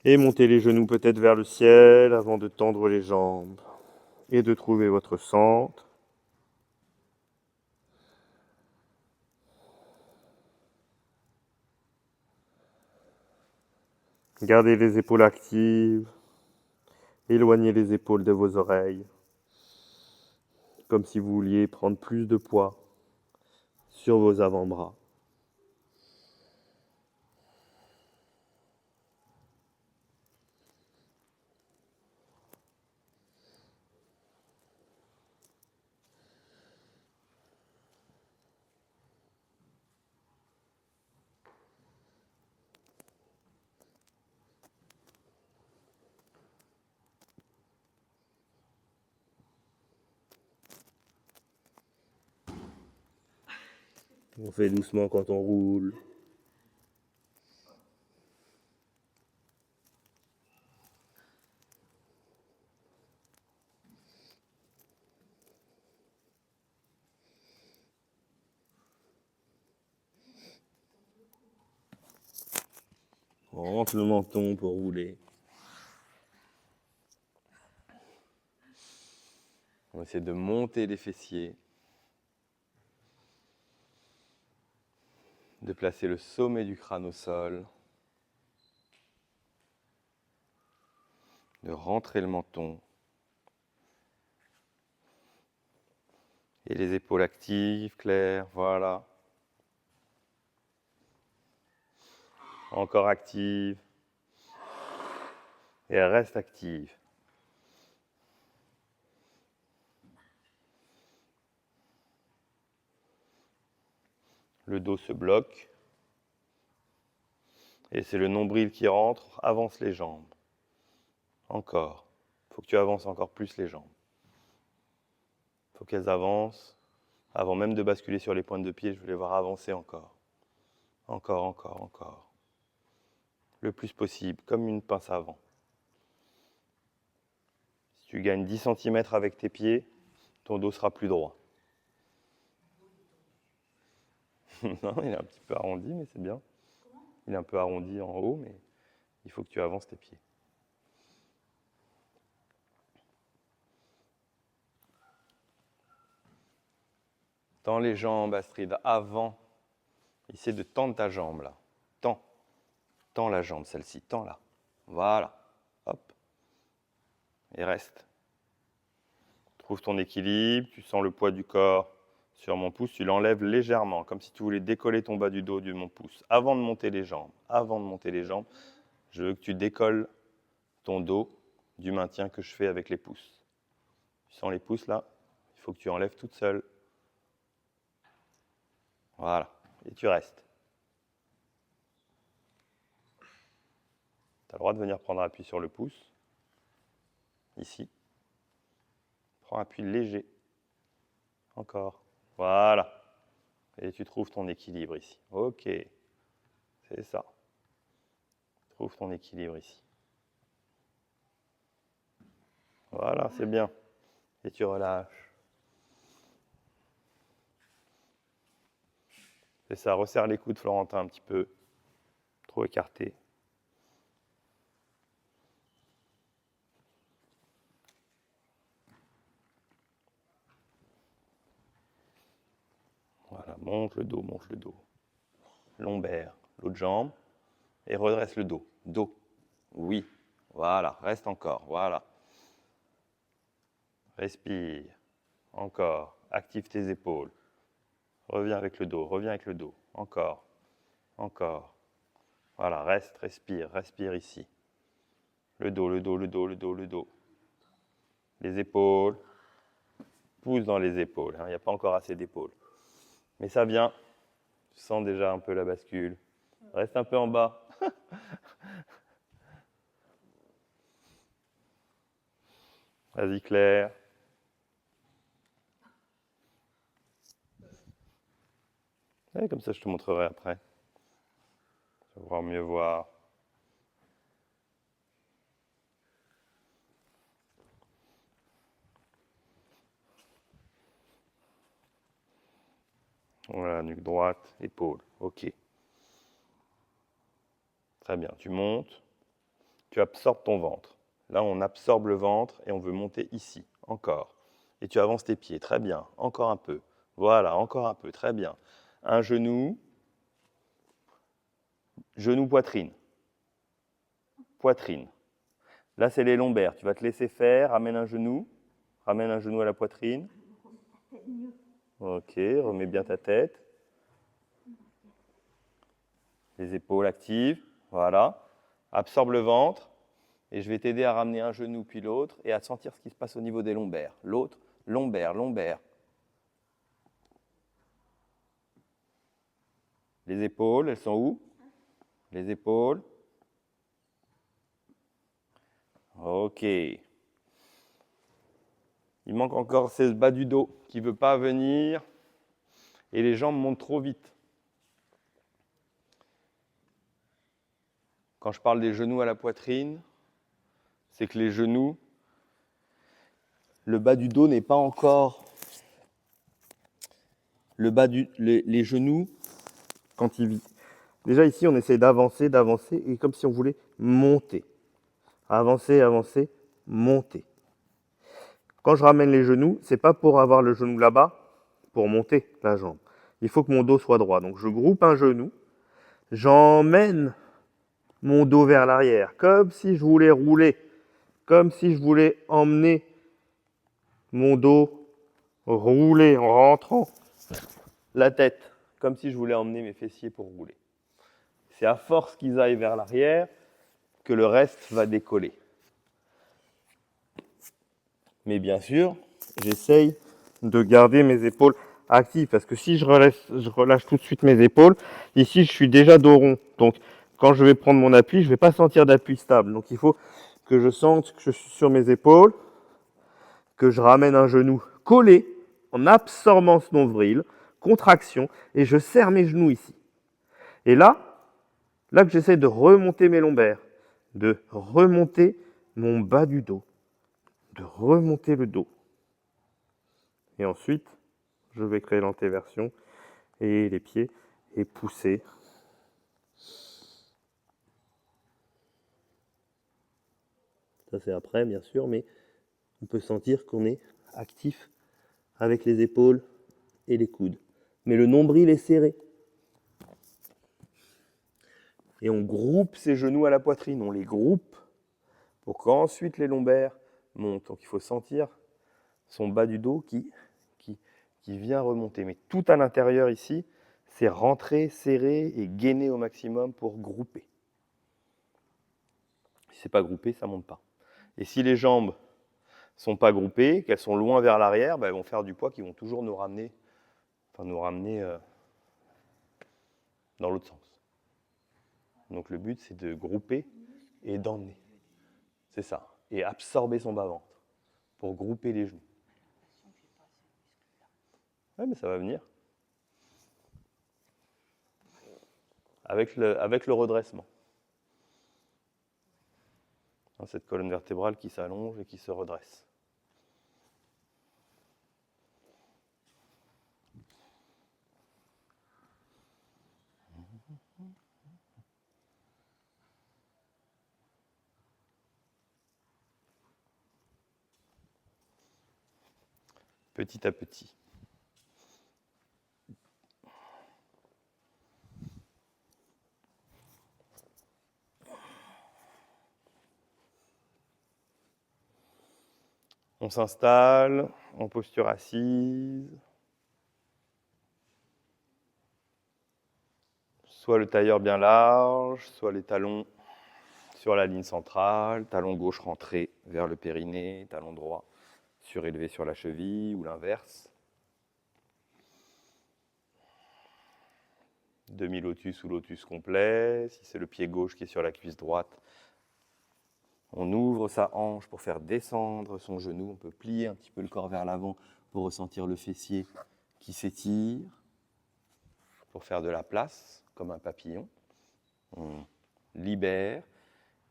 et montez les genoux peut-être vers le ciel avant de tendre les jambes et de trouver votre centre. Gardez les épaules actives, éloignez les épaules de vos oreilles, comme si vous vouliez prendre plus de poids sur vos avant-bras. On fait doucement quand on roule. On rentre le menton pour rouler. On essaie de monter les fessiers, de placer le sommet du crâne au sol. de rentrer le menton. Et les épaules actives, claires, voilà. Encore active. Et elle reste active. Le dos se bloque. Et c'est le nombril qui rentre, avance les jambes. Encore. Il faut que tu avances encore plus les jambes. Il faut qu'elles avancent. Avant même de basculer sur les pointes de pied, je veux les voir avancer encore. Encore, encore, encore. Le plus possible, comme une pince à vent. Si tu gagnes 10 cm avec tes pieds, ton dos sera plus droit. Non, il est un petit peu arrondi, mais c'est bien. Il est un peu arrondi en haut, mais il faut que tu avances tes pieds. Tends les jambes, Astrid, avant. Essaie de tendre ta jambe, là. Tends. Tends la jambe, celle-ci. Tends-la. Voilà. Hop. Et reste. Trouve ton équilibre. Tu sens le poids du corps sur mon pouce. Tu l'enlèves légèrement, comme si tu voulais décoller ton bas du dos de mon pouce. Avant de monter les jambes. Avant de monter les jambes, je veux que tu décolles ton dos du maintien que je fais avec les pouces. Tu sens les pouces, là? Il faut que tu enlèves toute seule. Voilà, et tu restes. Tu as le droit de venir prendre appui sur le pouce. Ici. Prends appui léger. Encore. Voilà. Et tu trouves ton équilibre ici. Ok. C'est ça. Trouve ton équilibre ici. Voilà, c'est bien. Et tu relâches. C'est ça, resserre les coudes, Florentin, un petit peu. Trop écarté. Voilà, monte le dos, monte le dos. Lombaire, l'autre jambe. Et redresse le dos. Dos. Oui. Voilà, reste encore. Voilà. Respire. Encore. Active tes épaules. Reviens avec le dos, reviens avec le dos. Encore. Encore. Voilà, reste, respire, respire ici. Le dos, le dos, le dos, le dos, le dos. Les épaules. Pousse dans les épaules. Il n'y a pas encore assez d'épaules. Mais ça vient. Tu sens déjà un peu la bascule. Reste un peu en bas. Vas-y, Claire. Ouais, comme ça, je te montrerai après. Tu vas pouvoir mieux voir. Voilà, nuque droite, épaule. Ok. Très bien. Tu montes. Tu absorbes ton ventre. Là, on absorbe le ventre et on veut monter ici. Encore. Et tu avances tes pieds. Très bien. Encore un peu. Voilà, encore un peu. Très bien. Un genou. Genou, poitrine. Poitrine. Là, c'est les lombaires. Tu vas te laisser faire. Ramène un genou. Ramène un genou à la poitrine. Ok, remets bien ta tête. Les épaules actives. Voilà. Absorbe le ventre. Et je vais t'aider à ramener un genou puis l'autre et à sentir ce qui se passe au niveau des lombaires. L'autre, lombaire, lombaire. Les épaules, elles sont où? Les épaules. Ok. Il manque encore ce bas du dos qui ne veut pas venir et les jambes montent trop vite. Quand je parle des genoux à la poitrine, c'est que les genoux, le bas du dos n'est pas encore... Les genoux, quand ils... Déjà ici, on essaie d'avancer, et comme si on voulait monter. Avancer, avancer, monter. Quand je ramène les genoux, c'est pas pour avoir le genou là-bas, pour monter la jambe. Il faut que mon dos soit droit. Donc je groupe un genou, j'emmène mon dos vers l'arrière, comme si je voulais rouler comme si je voulais emmener mon dos rouler en rentrant la tête, comme si je voulais emmener mes fessiers pour rouler. C'est à force qu'ils aillent vers l'arrière que le reste va décoller. Mais bien sûr, j'essaye de garder mes épaules actives parce que si je relâche tout de suite mes épaules, ici je suis déjà dos rond. Donc quand je vais prendre mon appui, je ne vais pas sentir d'appui stable. Donc il faut que je sente que je suis sur mes épaules, que je ramène un genou collé en absorbant ce nombril, contraction, et je serre mes genoux ici. Et là que j'essaie de remonter mes lombaires, de remonter mon bas du dos, de remonter le dos. Et ensuite, je vais créer l'antéversion et les pieds et pousser. Ça c'est après bien sûr, mais on peut sentir qu'on est actif avec les épaules et les coudes. Mais le nombril est serré. Et on groupe ses genoux à la poitrine, on les groupe pour qu'ensuite les lombaires montent. Donc il faut sentir son bas du dos qui vient remonter. Mais tout à l'intérieur ici, c'est rentrer, serrer et gainer au maximum pour grouper. Si ce n'est pas groupé, ça ne monte pas. Et si les jambes sont pas groupées, qu'elles sont loin vers l'arrière, elles vont faire du poids qui vont toujours nous ramener dans l'autre sens. Donc le but, c'est de grouper et d'emmener. C'est ça. Et absorber son bas-ventre pour grouper les genoux. Ouais, mais ça va venir. Avec le redressement. Cette colonne vertébrale qui s'allonge et qui se redresse. Petit à petit. On s'installe en posture assise. Soit le tailleur bien large, soit les talons sur la ligne centrale, talon gauche rentré vers le périnée, talon droit surélevé sur la cheville ou l'inverse. Demi-lotus ou lotus complet. Si c'est le pied gauche qui est sur la cuisse droite, on ouvre sa hanche pour faire descendre son genou. On peut plier un petit peu le corps vers l'avant pour ressentir le fessier qui s'étire, pour faire de la place, comme un papillon. On libère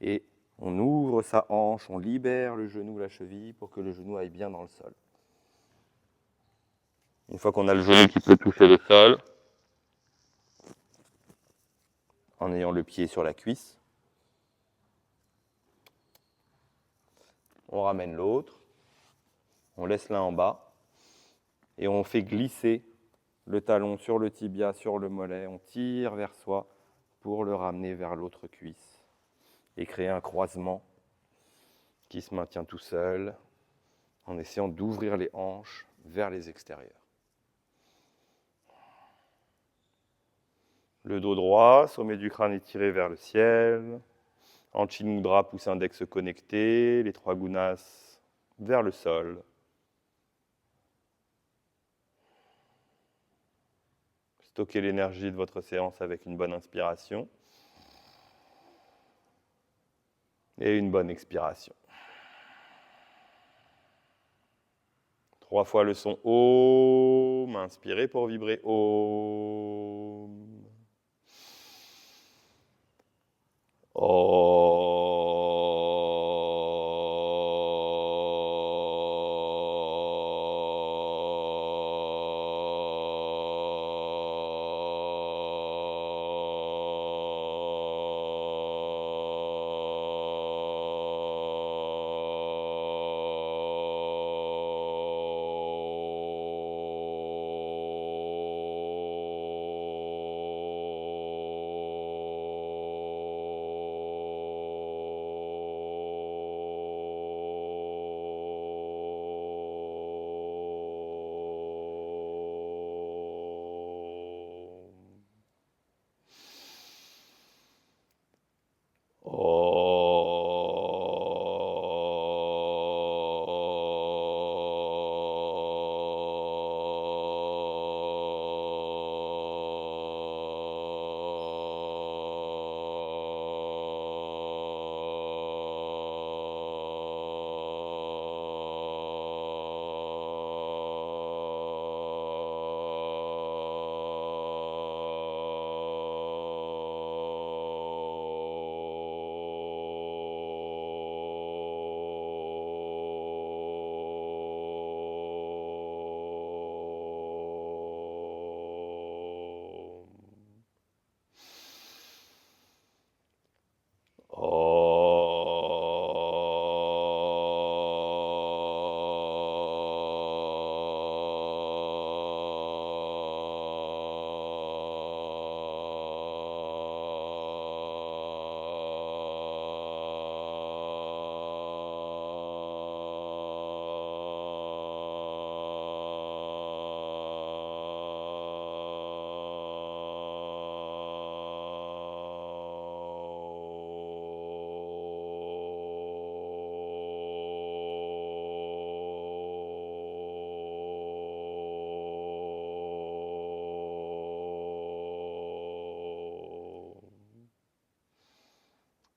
et on ouvre sa hanche, on libère le genou, la cheville, pour que le genou aille bien dans le sol. Une fois qu'on a le genou qui peut toucher le sol, en ayant le pied sur la cuisse, on ramène l'autre, on laisse l'un en bas, et on fait glisser le talon sur le tibia, sur le mollet, on tire vers soi pour le ramener vers l'autre cuisse et créer un croisement qui se maintient tout seul en essayant d'ouvrir les hanches vers les extérieurs. Le dos droit, sommet du crâne étiré vers le ciel, Anchi Mudra, pouce index connecté, les trois gunas vers le sol. Stockez l'énergie de votre séance avec une bonne inspiration et une bonne expiration. 3 fois le son Om. Inspirez pour vibrer Om.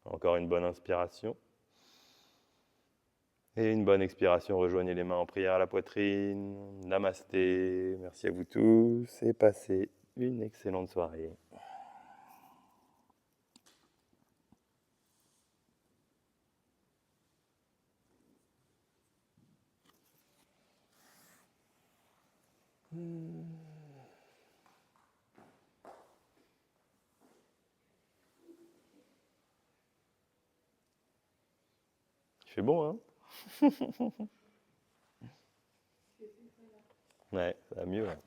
Encore une bonne inspiration. Et une bonne expiration. Rejoignez les mains en prière à la poitrine. Namasté. Merci à vous tous et passez une excellente soirée. Il fait bon, hein? Ouais, ça va mieux. Ouais.